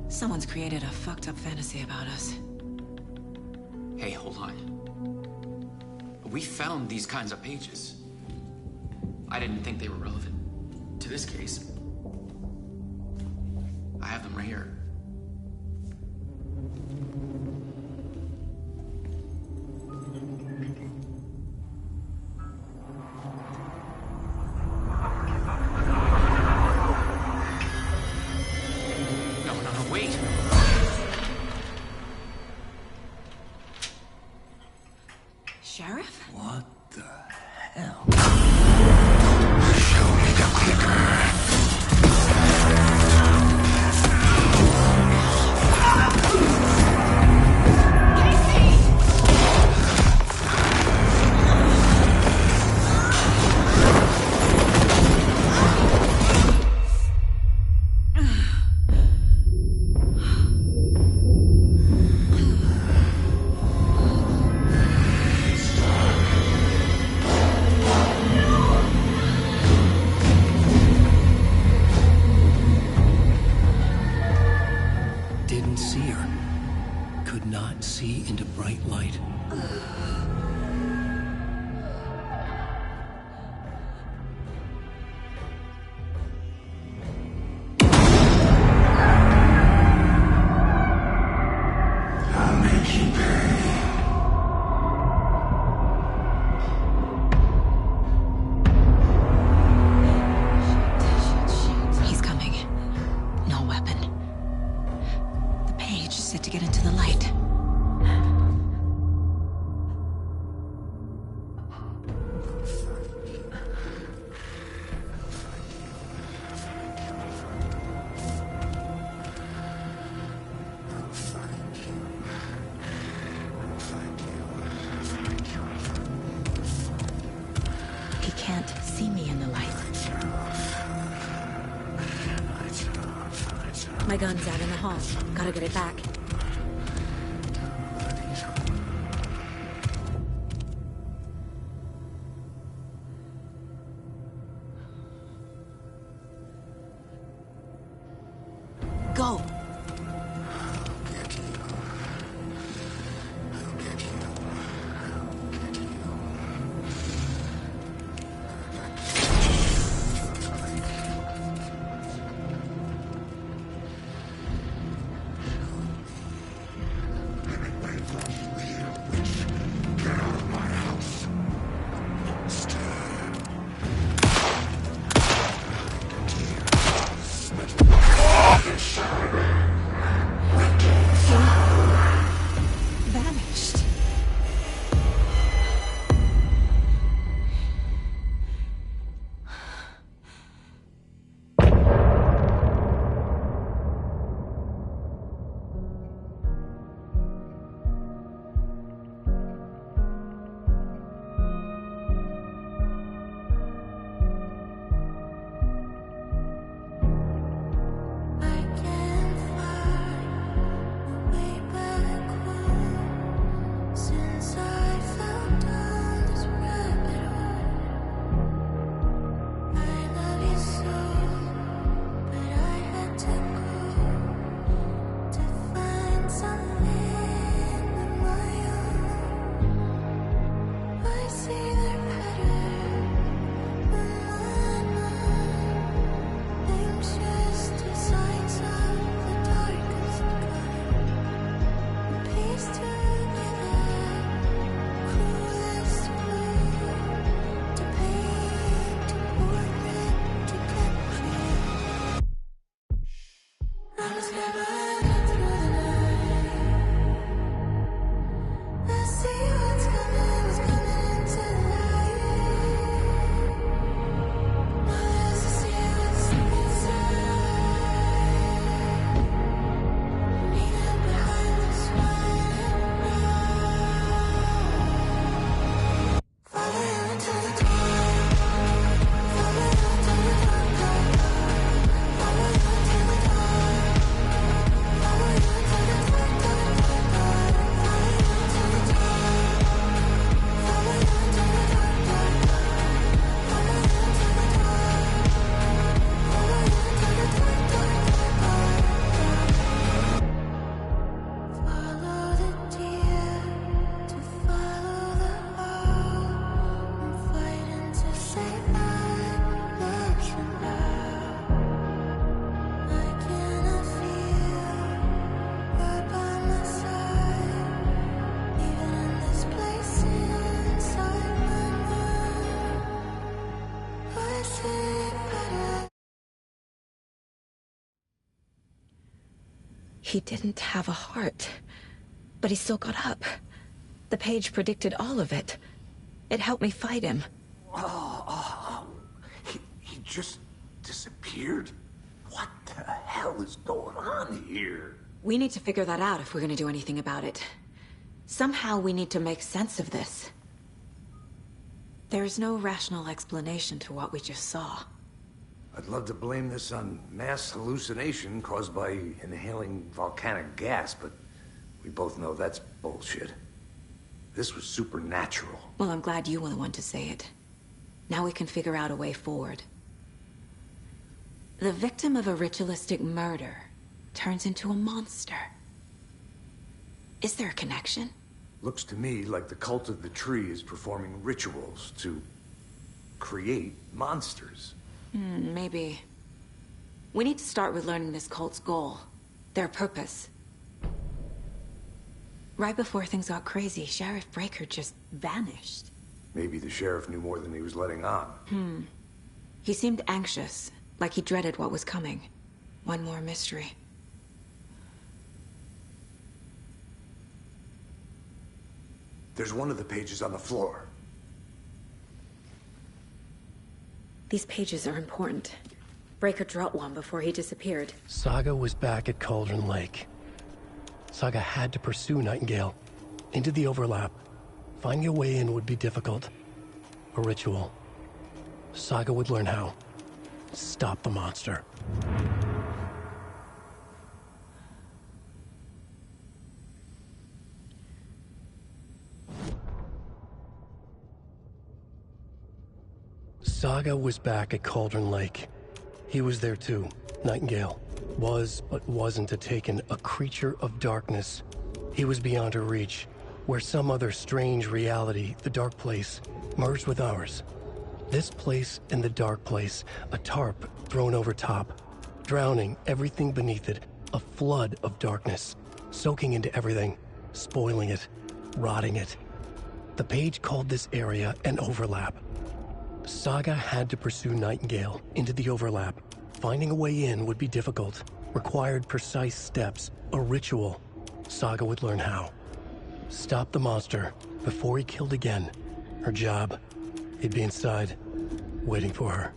Someone's created a fucked up fantasy about us. Hey, hold on. We found these kinds of pages. I didn't think they were relevant to this case. I have them right here. No, wait! Sheriff? What the hell? Show me the clicker. Didn't see her. Could not see into bright light. I'll make you pay. He's coming. No weapon. The page is set to get into the light. He can't see me in the light. My gun's out in the hall. Gotta get it back. Go! Vanished. He didn't have a heart, but he still got up. The page predicted all of it. It helped me fight him. just disappeared? What the hell is going on here? We need to figure that out if we're gonna do anything about it. Somehow we need to make sense of this. There's no rational explanation to what we just saw. I'd love to blame this on mass hallucination caused by inhaling volcanic gas, but we both know that's bullshit. This was supernatural. Well, I'm glad you were the one to say it. Now we can figure out a way forward. The victim of a ritualistic murder turns into a monster. Is there a connection? Looks to me like the cult of the tree is performing rituals to create monsters. Maybe. We need to start with learning this cult's goal. Their purpose. Right before things got crazy, Sheriff Breaker just vanished. Maybe the sheriff knew more than he was letting on. He seemed anxious, like he dreaded what was coming. One more mystery. There's one of the pages on the floor. These pages are important. Breaker dropped one before he disappeared. Saga was back at Cauldron Lake. Saga had to pursue Nightingale into the overlap. Finding a way in would be difficult. A ritual. Saga would learn how. Stop the monster. Saga was back at Cauldron Lake. He was there too. Nightingale was, but wasn't a Taken, a creature of darkness. He was beyond her reach, where some other strange reality, the Dark Place, merged with ours. This place and the Dark Place, a tarp thrown over top, drowning everything beneath it, a flood of darkness, soaking into everything, spoiling it, rotting it. The page called this area an overlap. Saga had to pursue Nightingale into the overlap. Finding a way in would be difficult, required precise steps, a ritual. Saga would learn how. Stop the monster before he killed again. Her job, he'd be inside, waiting for her.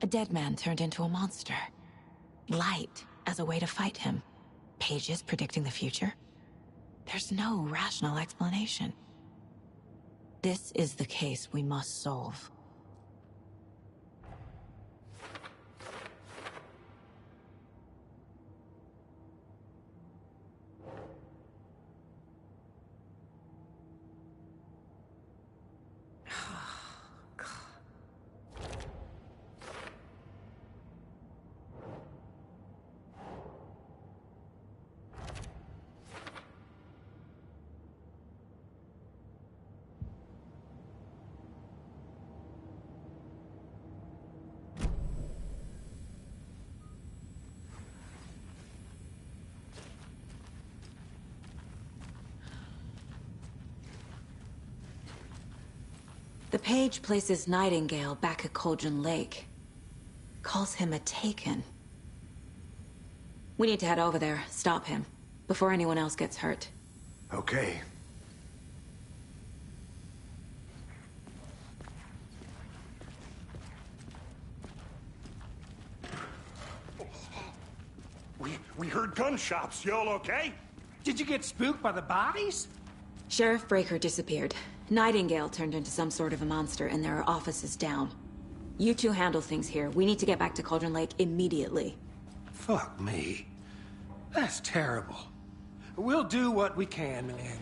A dead man turned into a monster. Light as a way to fight him. Pages predicting the future. There's no rational explanation. This is the case we must solve. The page places Nightingale back at Cauldron Lake. Calls him a Taken. We need to head over there, stop him, before anyone else gets hurt. Okay. We heard gunshots. Y'all okay? Did you get spooked by the bodies? Sheriff Breaker disappeared. Nightingale turned into some sort of a monster, and there are offices down. You two handle things here. We need to get back to Cauldron Lake immediately. Fuck me. That's terrible. We'll do what we can, man.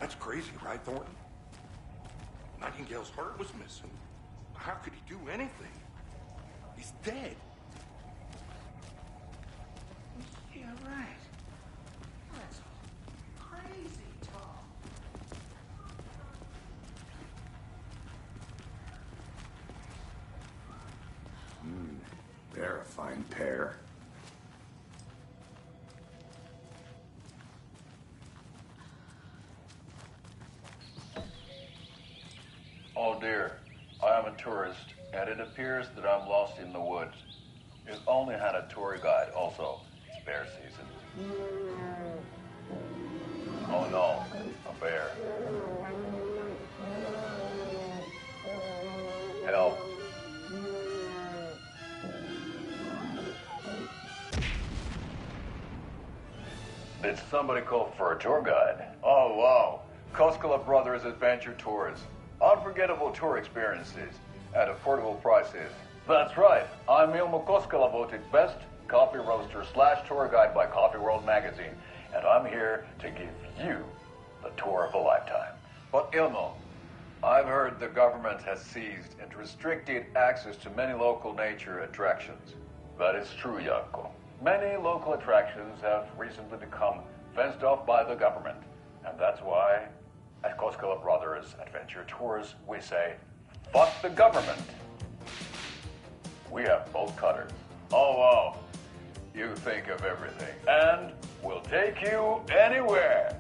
That's crazy, right, Thornton? Nightingale's heart was missing. How could he do anything? He's dead. Yeah, right. That's crazy talk. They're a fine pair. Oh dear, I am a tourist, and it appears that I'm lost in the woods. You've only had a tour guide also. It's bear season. Oh no, a bear. Help. Did somebody call for a tour guide? Oh wow, Koskela Brothers Adventure Tours. Unforgettable tour experiences at affordable prices. That's right. I'm Ilmo Koskela, voted best coffee roaster / tour guide by Coffee World magazine, and I'm here to give you the tour of a lifetime. But Ilmo, I've heard the government has seized and restricted access to many local nature attractions. That is true, Jaakko. Many local attractions have recently become fenced off by the government, and that's why at Koskela Brothers Adventure Tours, we say, fuck the government. We have bolt cutters. Oh, wow. You think of everything. And we'll take you anywhere.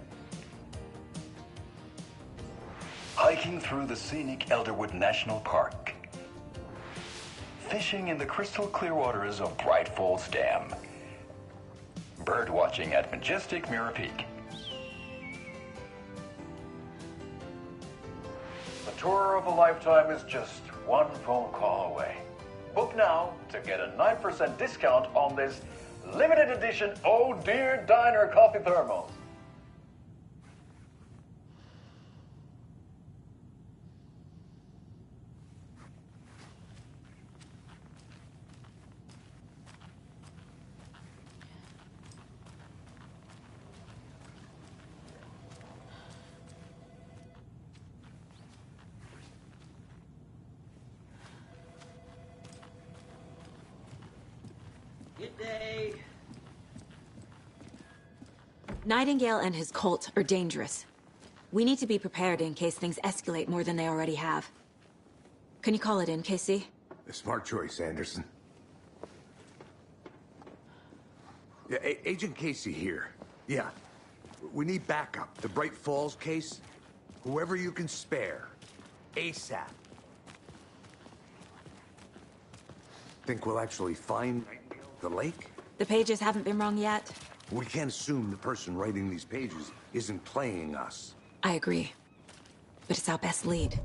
Hiking through the scenic Elderwood National Park. Fishing in the crystal clear waters of Bright Falls Dam. Bird watching at majestic Mirror Peak. Tour of a lifetime is just one phone call away. Book now to get a 9% discount on this limited edition Oh Dear Diner coffee thermos. Good day. Nightingale and his cult are dangerous. We need to be prepared in case things escalate more than they already have. Can you call it in, Casey? A smart choice, Anderson. Yeah, Agent Casey here. Yeah. We need backup. The Bright Falls case. Whoever you can spare. ASAP. Think we'll actually find the lake? The pages haven't been wrong yet. We can't assume the person writing these pages isn't playing us. I agree. But it's our best lead.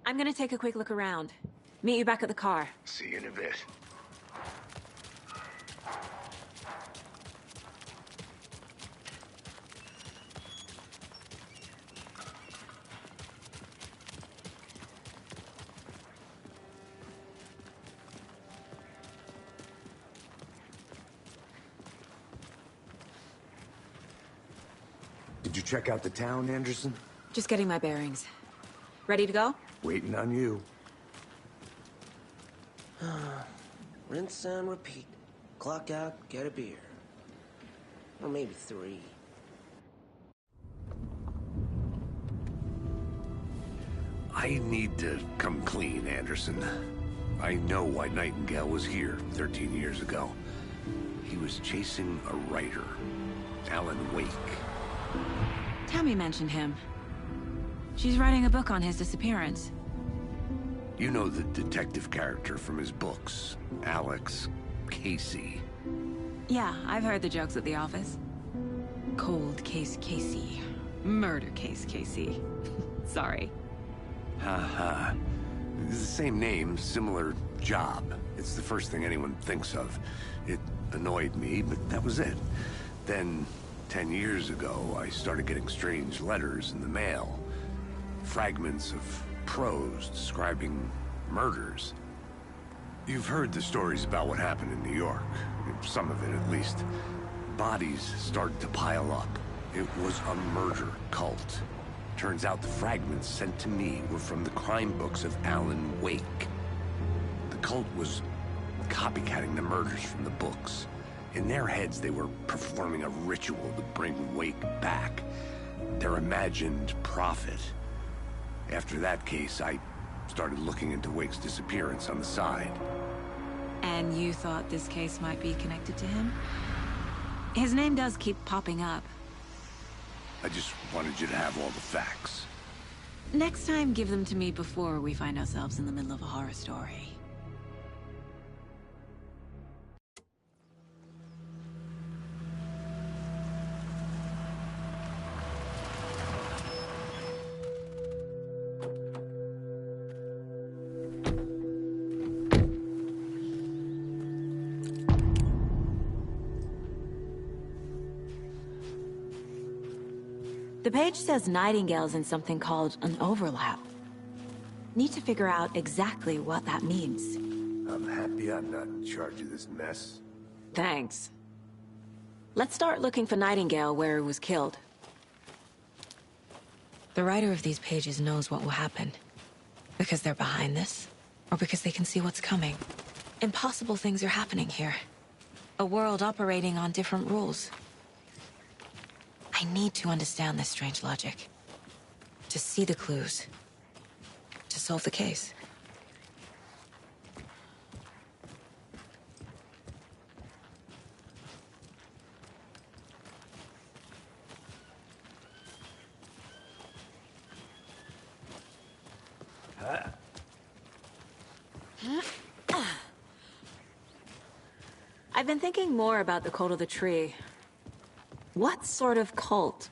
I'm gonna take a quick look around. Meet you back at the car. See you in a bit. Did you check out the town, Anderson? Just getting my bearings. Ready to go? Waiting on you. Rinse and repeat. Clock out, get a beer. Or maybe 3. I need to come clean, Anderson. I know why Nightingale was here 13 years ago. He was chasing a writer, Alan Wake. Tammy mentioned him. She's writing a book on his disappearance. You know the detective character from his books, Alex Casey. Yeah, I've heard the jokes at the office. Cold case Casey. Murder case Casey. Sorry. Ha. It's the same name, similar job. It's the first thing anyone thinks of. It annoyed me, but that was it. Then, 10 years ago, I started getting strange letters in the mail. Fragments of prose describing murders. You've heard the stories about what happened in New York. Some of it, at least. Bodies started to pile up. It was a murder cult. Turns out the fragments sent to me were from the crime books of Alan Wake. The cult was copycatting the murders from the books. In their heads, they were performing a ritual to bring Wake back. Their imagined prophet. After that case, I started looking into Wake's disappearance on the side. And you thought this case might be connected to him? His name does keep popping up. I just wanted you to have all the facts. Next time, give them to me before we find ourselves in the middle of a horror story. The page says Nightingale's in something called an overlap. Need to figure out exactly what that means. I'm happy I'm not in charge of this mess. Thanks. Let's start looking for Nightingale where he was killed. The writer of these pages knows what will happen. Because they're behind this, or because they can see what's coming. Impossible things are happening here. A world operating on different rules. I need to understand this strange logic. To see the clues. To solve the case. I've been thinking more about the cult of the tree. What sort of cult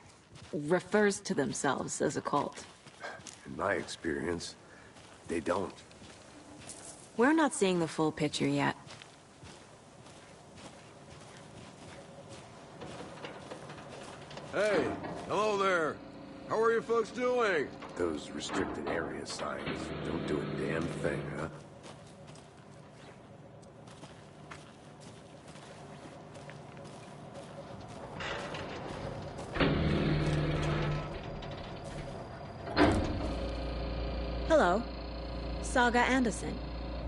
refers to themselves as a cult? In my experience, they don't. We're not seeing the full picture yet. Hey, hello there. How are you folks doing? Those restricted area signs don't do a damn thing, huh? Hello. Saga Anderson.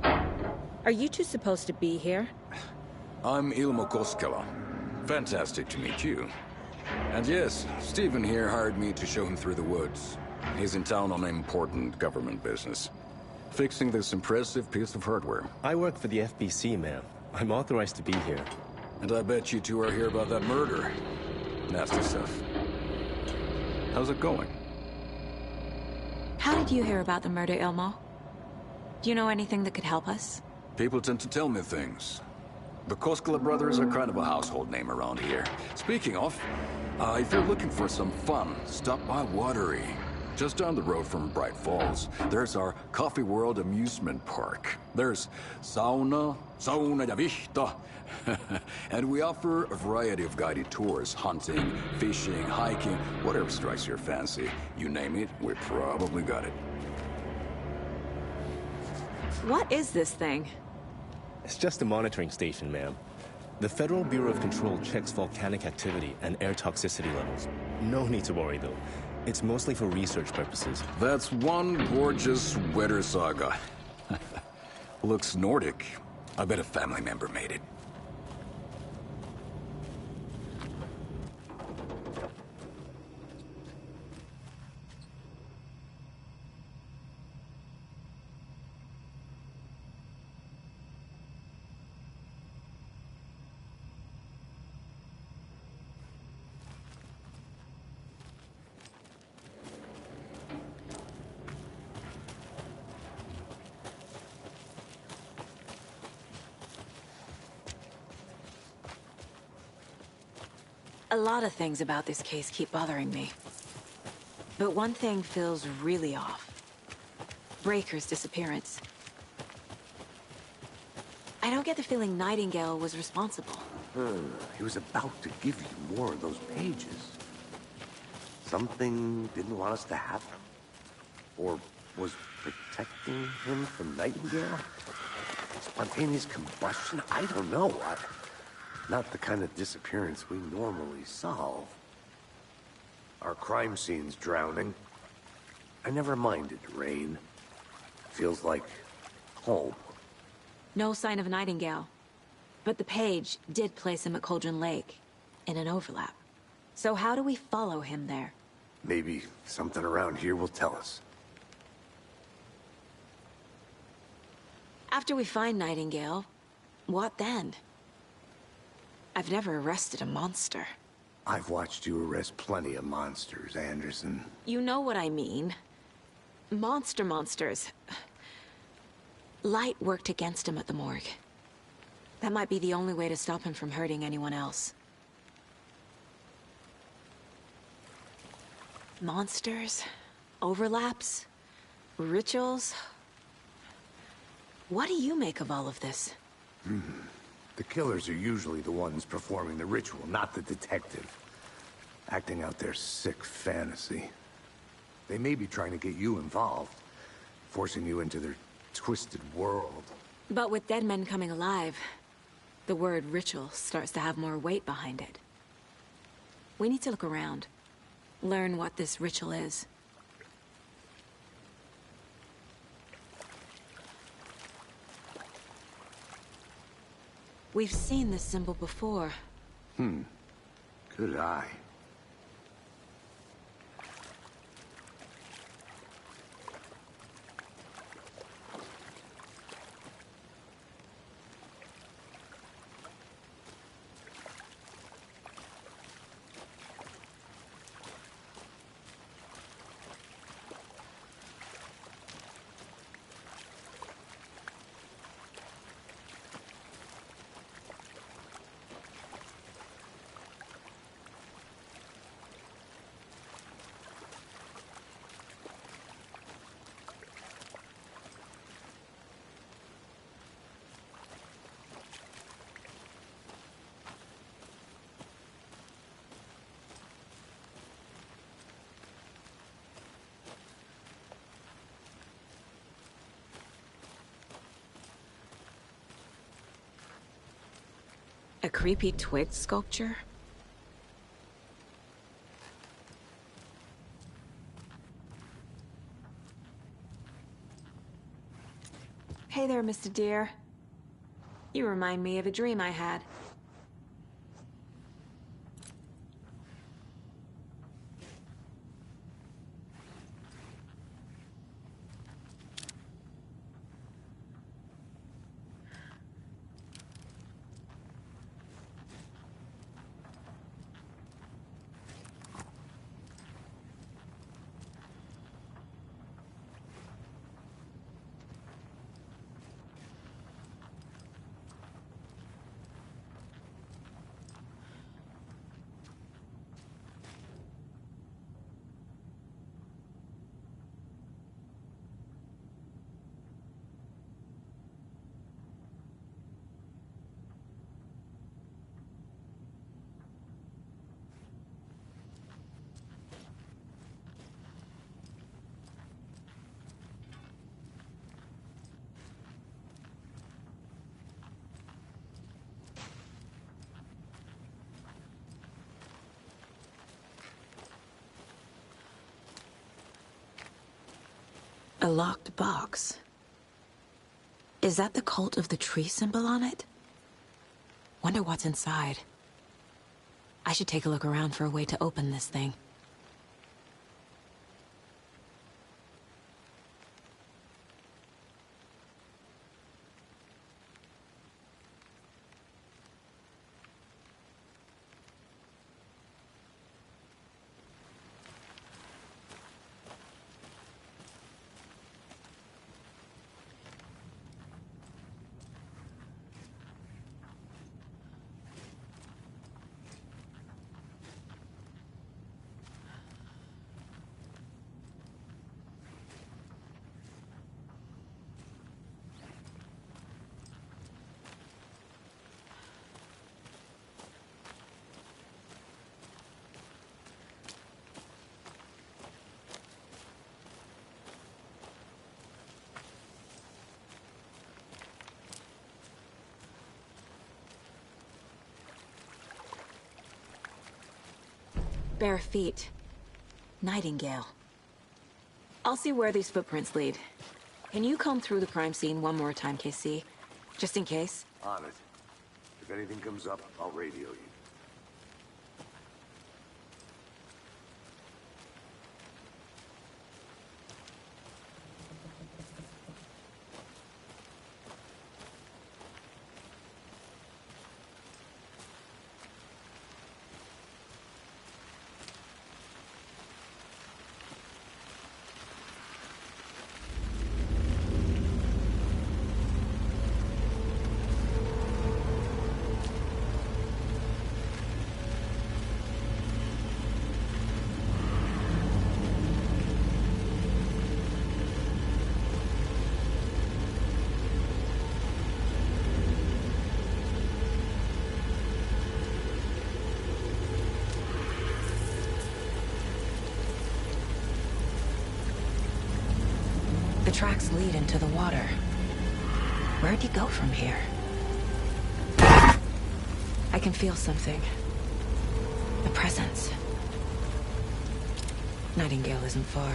Are you two supposed to be here? I'm Ilmo Koskela. Fantastic to meet you. And yes, Stephen here hired me to show him through the woods. He's in town on important government business. Fixing this impressive piece of hardware. I work for the FBC, ma'am. I'm authorized to be here. And I bet you two are here about that murder. Nasty stuff. How's it going? How did you hear about the murder, Ilmo? Do you know anything that could help us? People tend to tell me things. The Koskela brothers are kind of a household name around here. Speaking of, if you're looking for some fun, stop by Watery. Just down the road from Bright Falls, there's our Coffee World amusement park. There's sauna ja vihta. And we offer a variety of guided tours, hunting, fishing, hiking, whatever strikes your fancy. You name it, we probably got it. What is this thing? It's just a monitoring station, ma'am. The Federal Bureau of Control checks volcanic activity and air toxicity levels. No need to worry, though. It's mostly for research purposes. That's one gorgeous weather saga. Looks Nordic. I bet a family member made it. A lot of things about this case keep bothering me. But one thing feels really off. Breaker's disappearance. I don't get the feeling Nightingale was responsible. He was about to give you more of those pages. Something didn't want us to have them. Or was protecting him from Nightingale? Spontaneous combustion? I don't know. Not the kind of disappearance we normally solve. Our crime scene's drowning. I never minded rain. Feels like home. No sign of Nightingale. But the page did place him at Cauldron Lake, in an overlap. So how do we follow him there? Maybe something around here will tell us. After we find Nightingale, what then? I've never arrested a monster. I've watched you arrest plenty of monsters, Anderson. You know what I mean. Monsters. Light worked against him at the morgue. That might be the only way to stop him from hurting anyone else. Monsters, overlaps, rituals. What do you make of all of this? The killers are usually the ones performing the ritual, not the detective. Acting out their sick fantasy. They may be trying to get you involved, forcing you into their twisted world. But with dead men coming alive, the word ritual starts to have more weight behind it. We need to look around, learn what this ritual is. We've seen this symbol before. Good eye. A creepy twig sculpture? Hey there, Mr. Deer. You remind me of a dream I had. A locked box. Is that the cult of the tree symbol on it? Wonder what's inside. I should take a look around for a way to open this thing. Bare feet. Nightingale. I'll see where these footprints lead. Can you comb through the crime scene one more time, KC? Just in case? On it. anything comes up, I'll radio you. The tracks lead into the water. Where'd he go from here? I can feel something. A presence. Nightingale isn't far.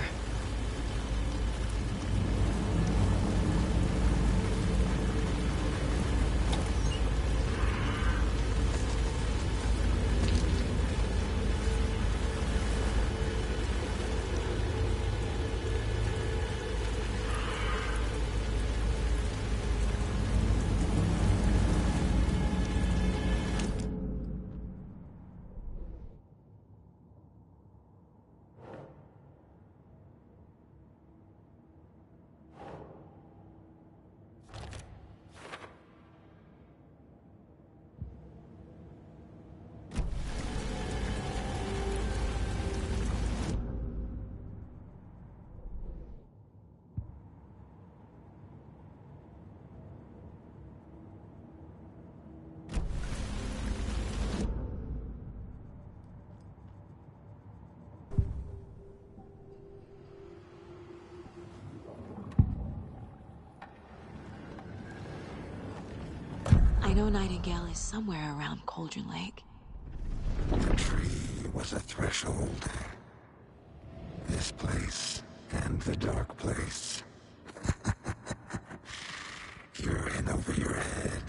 I know Nightingale is somewhere around Cauldron Lake. The tree was a threshold. This place and the dark place. You're in over your head.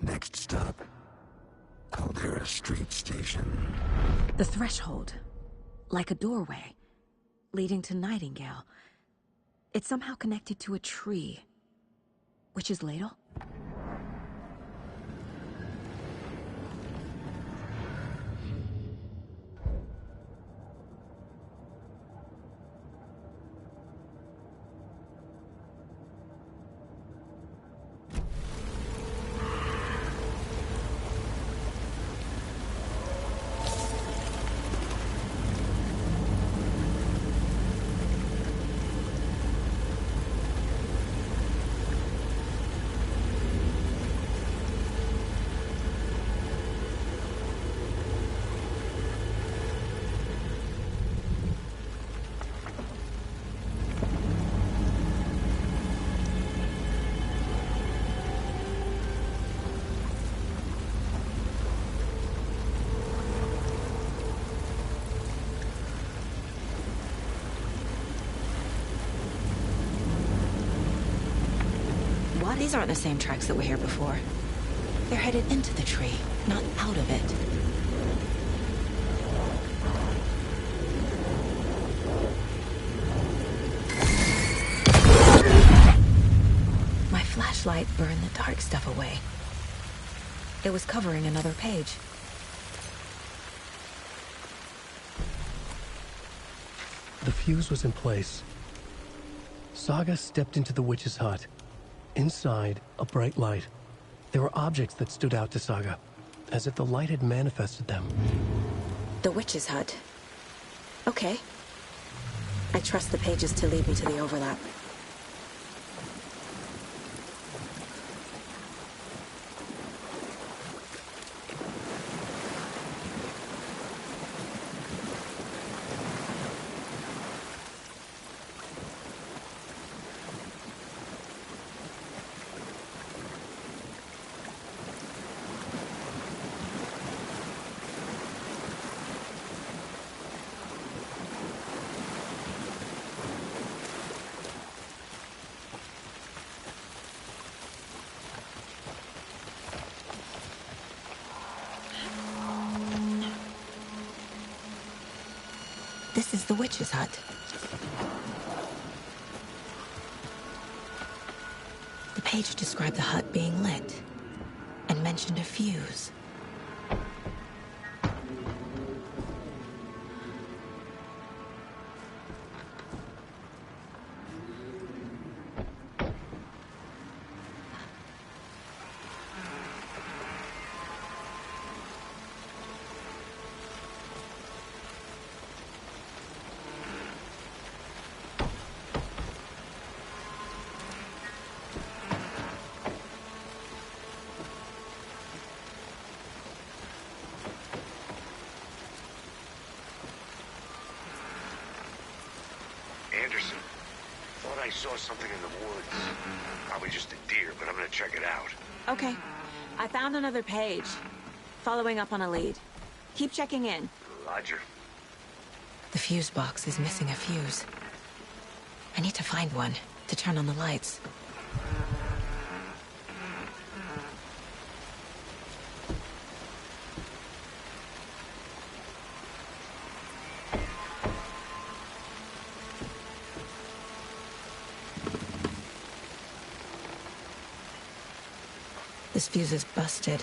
Next stop, Caldera Street Station. The threshold. Like a doorway. Leading to Nightingale. It's somehow connected to a tree. Witch's Ladle? These aren't the same tracks that were here before. They're headed into the tree, not out of it. My flashlight burned the dark stuff away. It was covering another page. The fuse was in place. Saga stepped into the witch's hut. Inside, a bright light. There were objects that stood out to Saga, as if the light had manifested them. The witch's hut. Okay. I trust the pages to lead me to the overlap. This is the witch's hut. The page described the hut being lit and mentioned a fuse. Anderson, thought I saw something in the woods. Probably just a deer, but I'm gonna check it out. Okay. I found another page. Following up on a lead. Keep checking in. Roger. The fuse box is missing a fuse. I need to find one to turn on the lights. This fuse is busted.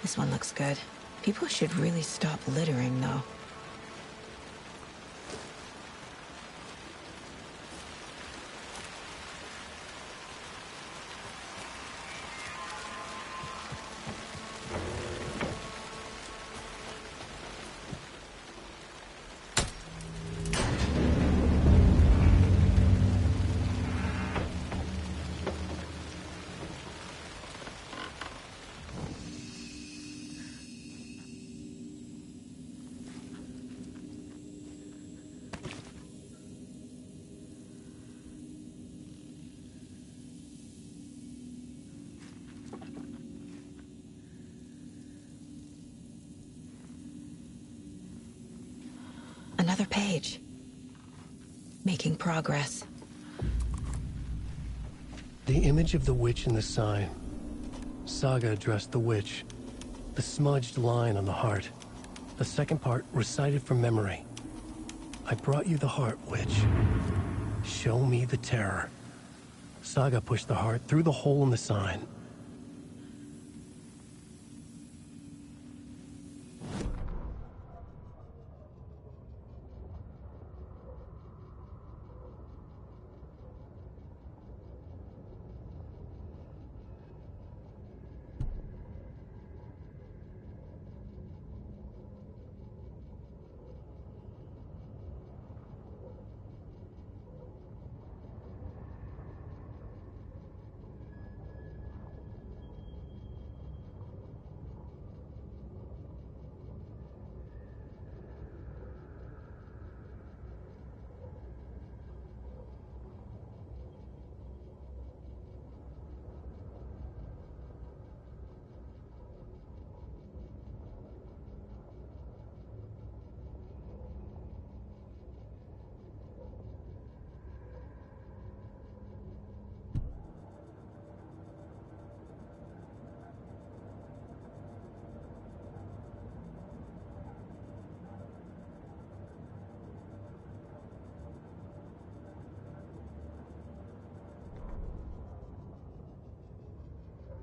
This one looks good. People should really stop littering, though. Another page. Making progress. The image of the witch in the sign. Saga addressed the witch. The smudged line on the heart. The second part recited from memory. I brought you the heart, witch. Show me the terror. Saga pushed the heart through the hole in the sign.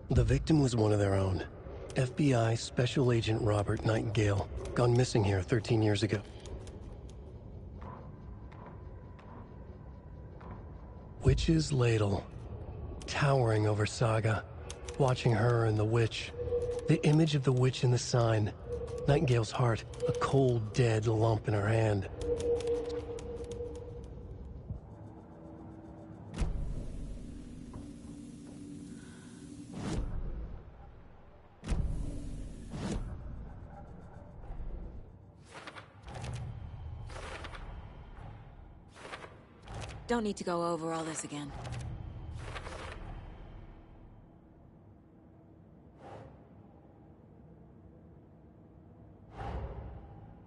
The victim was one of their own. FBI Special Agent Robert Nightingale, gone missing here 13 years ago. Witch's ladle, towering over Saga, watching her and the witch. The image of the witch in the sign. Nightingale's heart, a cold, dead lump in her hand. Don't need to go over all this again.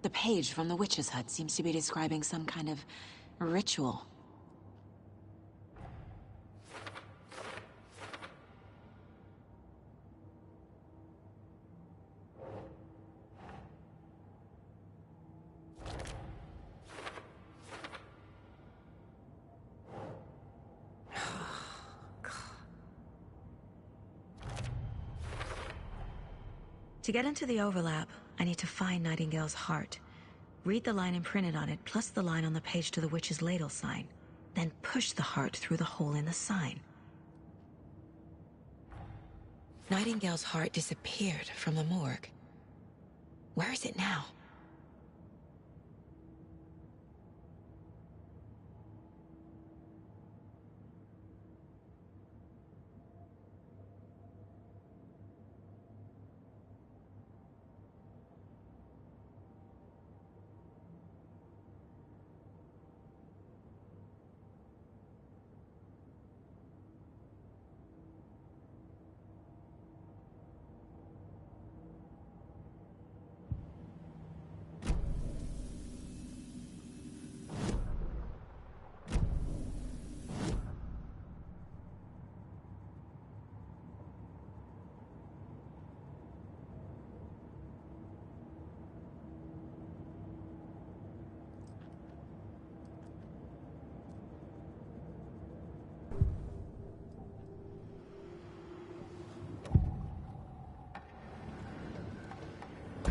The page from the witch's hut seems to be describing some kind of ritual. To get into the overlap, I need to find Nightingale's heart. Read the line imprinted on it, plus the line on the page to the witch's ladle sign. Then push the heart through the hole in the sign. Nightingale's heart disappeared from the morgue. Where is it now?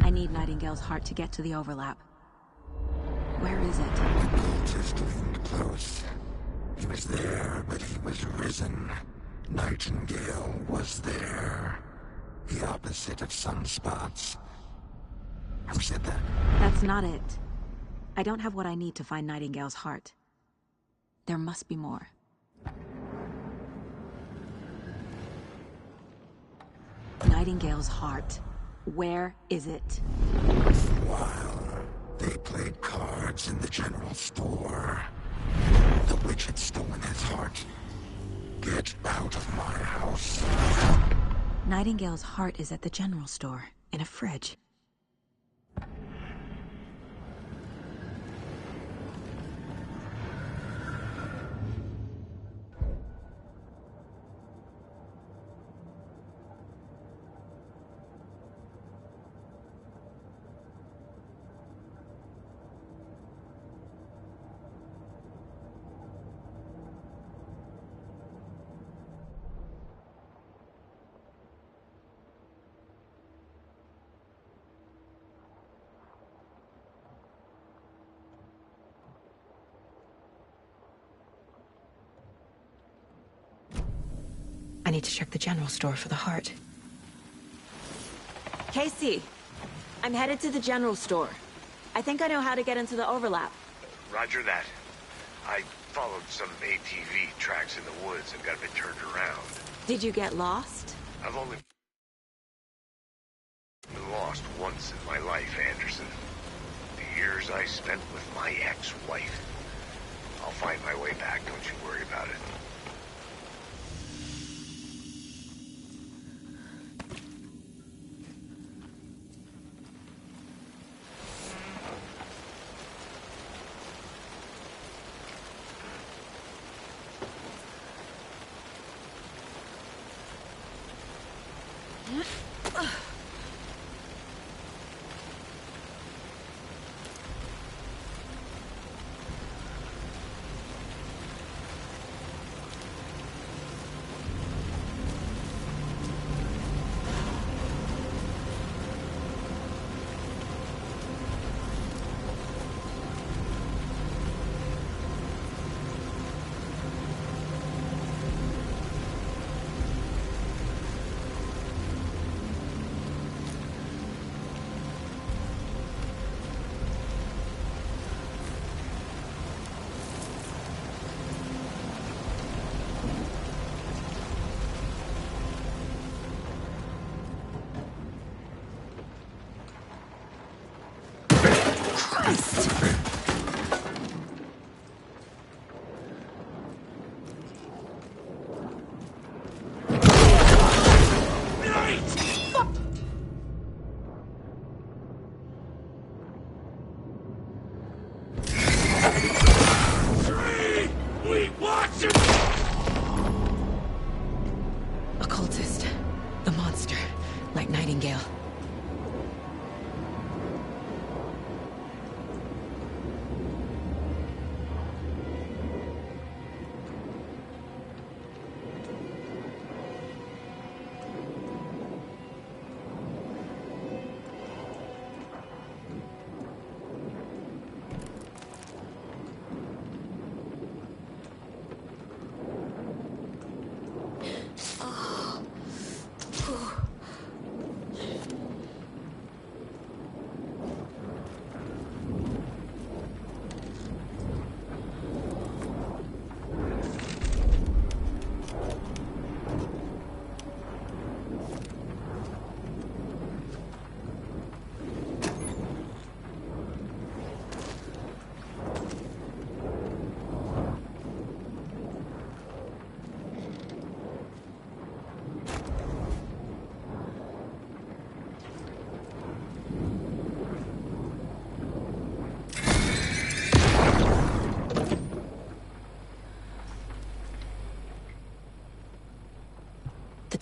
I need Nightingale's heart to get to the overlap. Where is it? The cultist leaned close. He was there, but he was risen. Nightingale was there. The opposite of sunspots. Who said that? That's not it. I don't have what I need to find Nightingale's heart. There must be more. Nightingale's heart. Where is it? While they played cards in the general store, the witch had stolen his heart. Get out of my house. Nightingale's heart is at the general store, in a fridge. I need to check the general store for the heart. Casey, I'm headed to the general store. I think I know how to get into the overlap. Roger that. I followed some ATV tracks in the woods and got a bit turned around. Did you get lost? I've only been lost once in my life, Anderson. The years I spent with my ex-wife. I'll find my way back, don't you worry about it.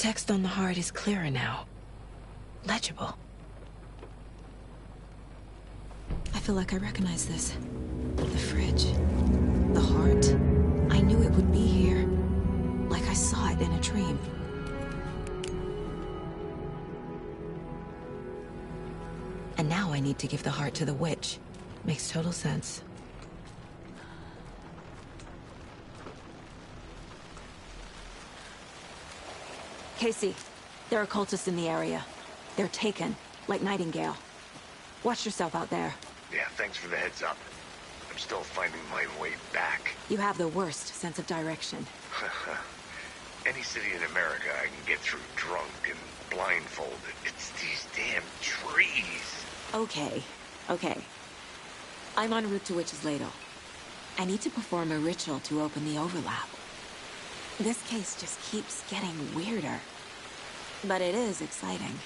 text on the heart is clearer now. Legible. I feel like I recognize this. The fridge. The heart. I knew it would be here. Like I saw it in a dream. And now I need to give the heart to the witch. Makes total sense. Casey, there are cultists in the area. They're taken, like Nightingale. Watch yourself out there. Yeah, thanks for the heads up. I'm still finding my way back. You have the worst sense of direction. Any city in America I can get through drunk and blindfolded. It's these damn trees. Okay. I'm en route to Witch's Ladle. I need to perform a ritual to open the overlap. This case just keeps getting weirder. But it is exciting.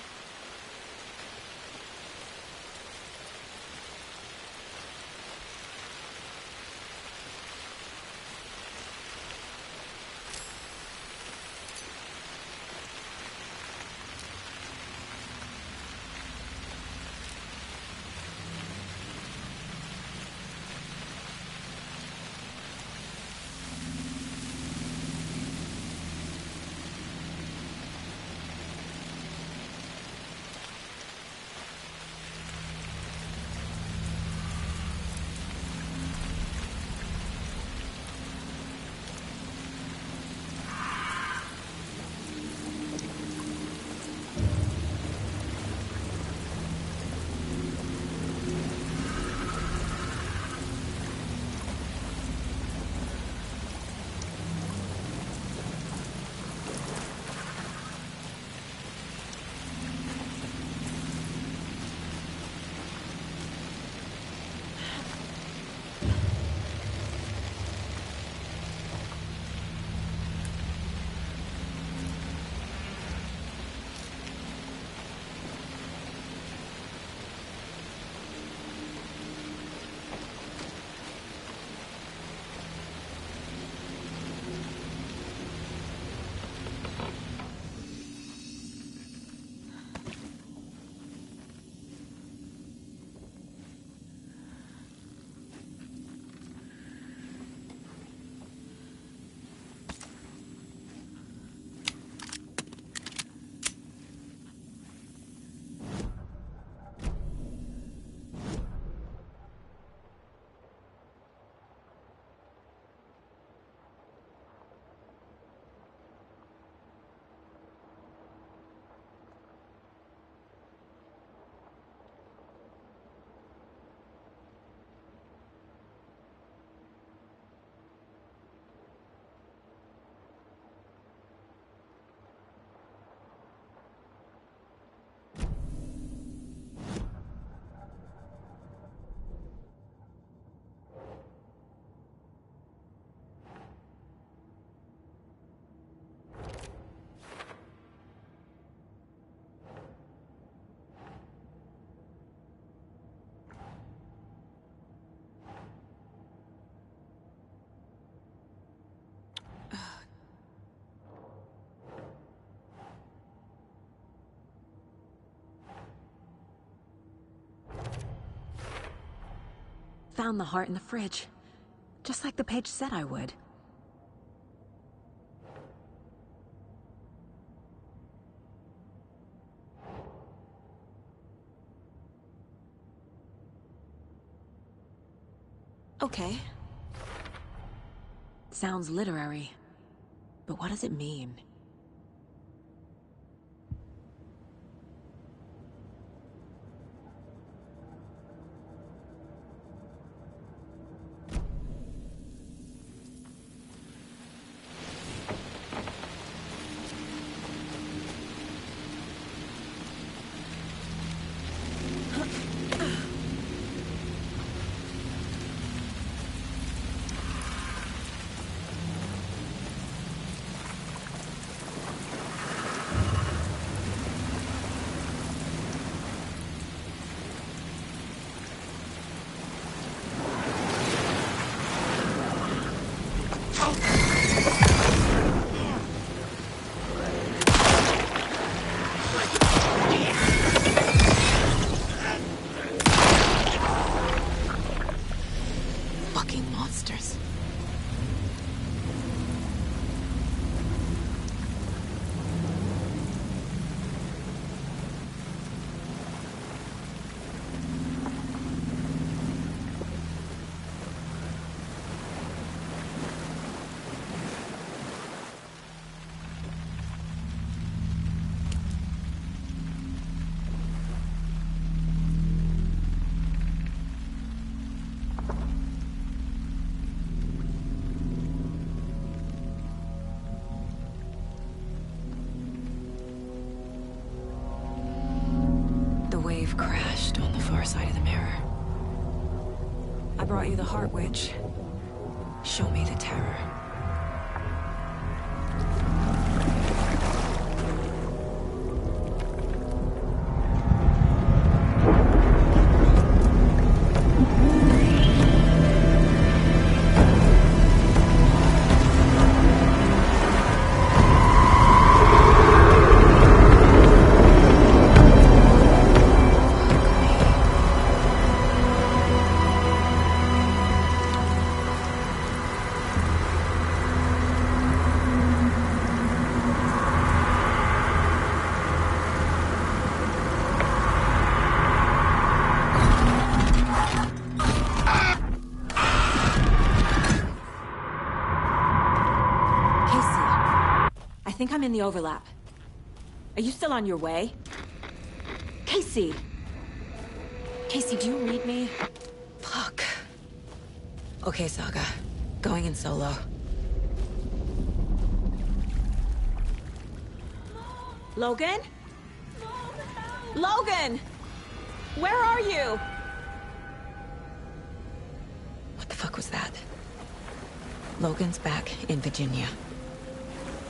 Found the heart in the fridge. Just like the page said I would. Okay. Sounds literary. But what does it mean? monsters. Crashed on the far side of the mirror. I brought you the Heart Witch. Show me the terror. I think I'm in the overlap. Are you still on your way? Casey! Casey, do you read me? Fuck. Okay, Saga. Going in solo. Logan? Logan! Where are you? What the fuck was that? Logan's back in Virginia.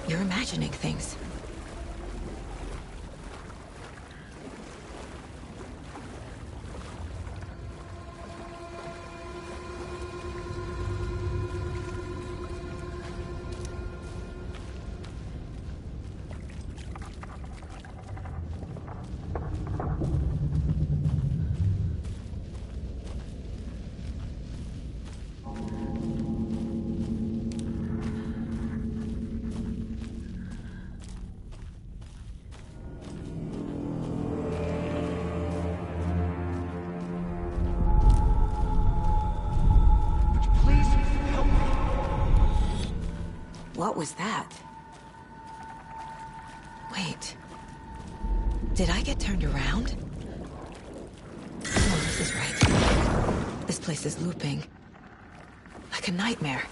You're imagining things. What was that? Wait. Did I get turned around? No, this is right. This place is looping. Like a nightmare.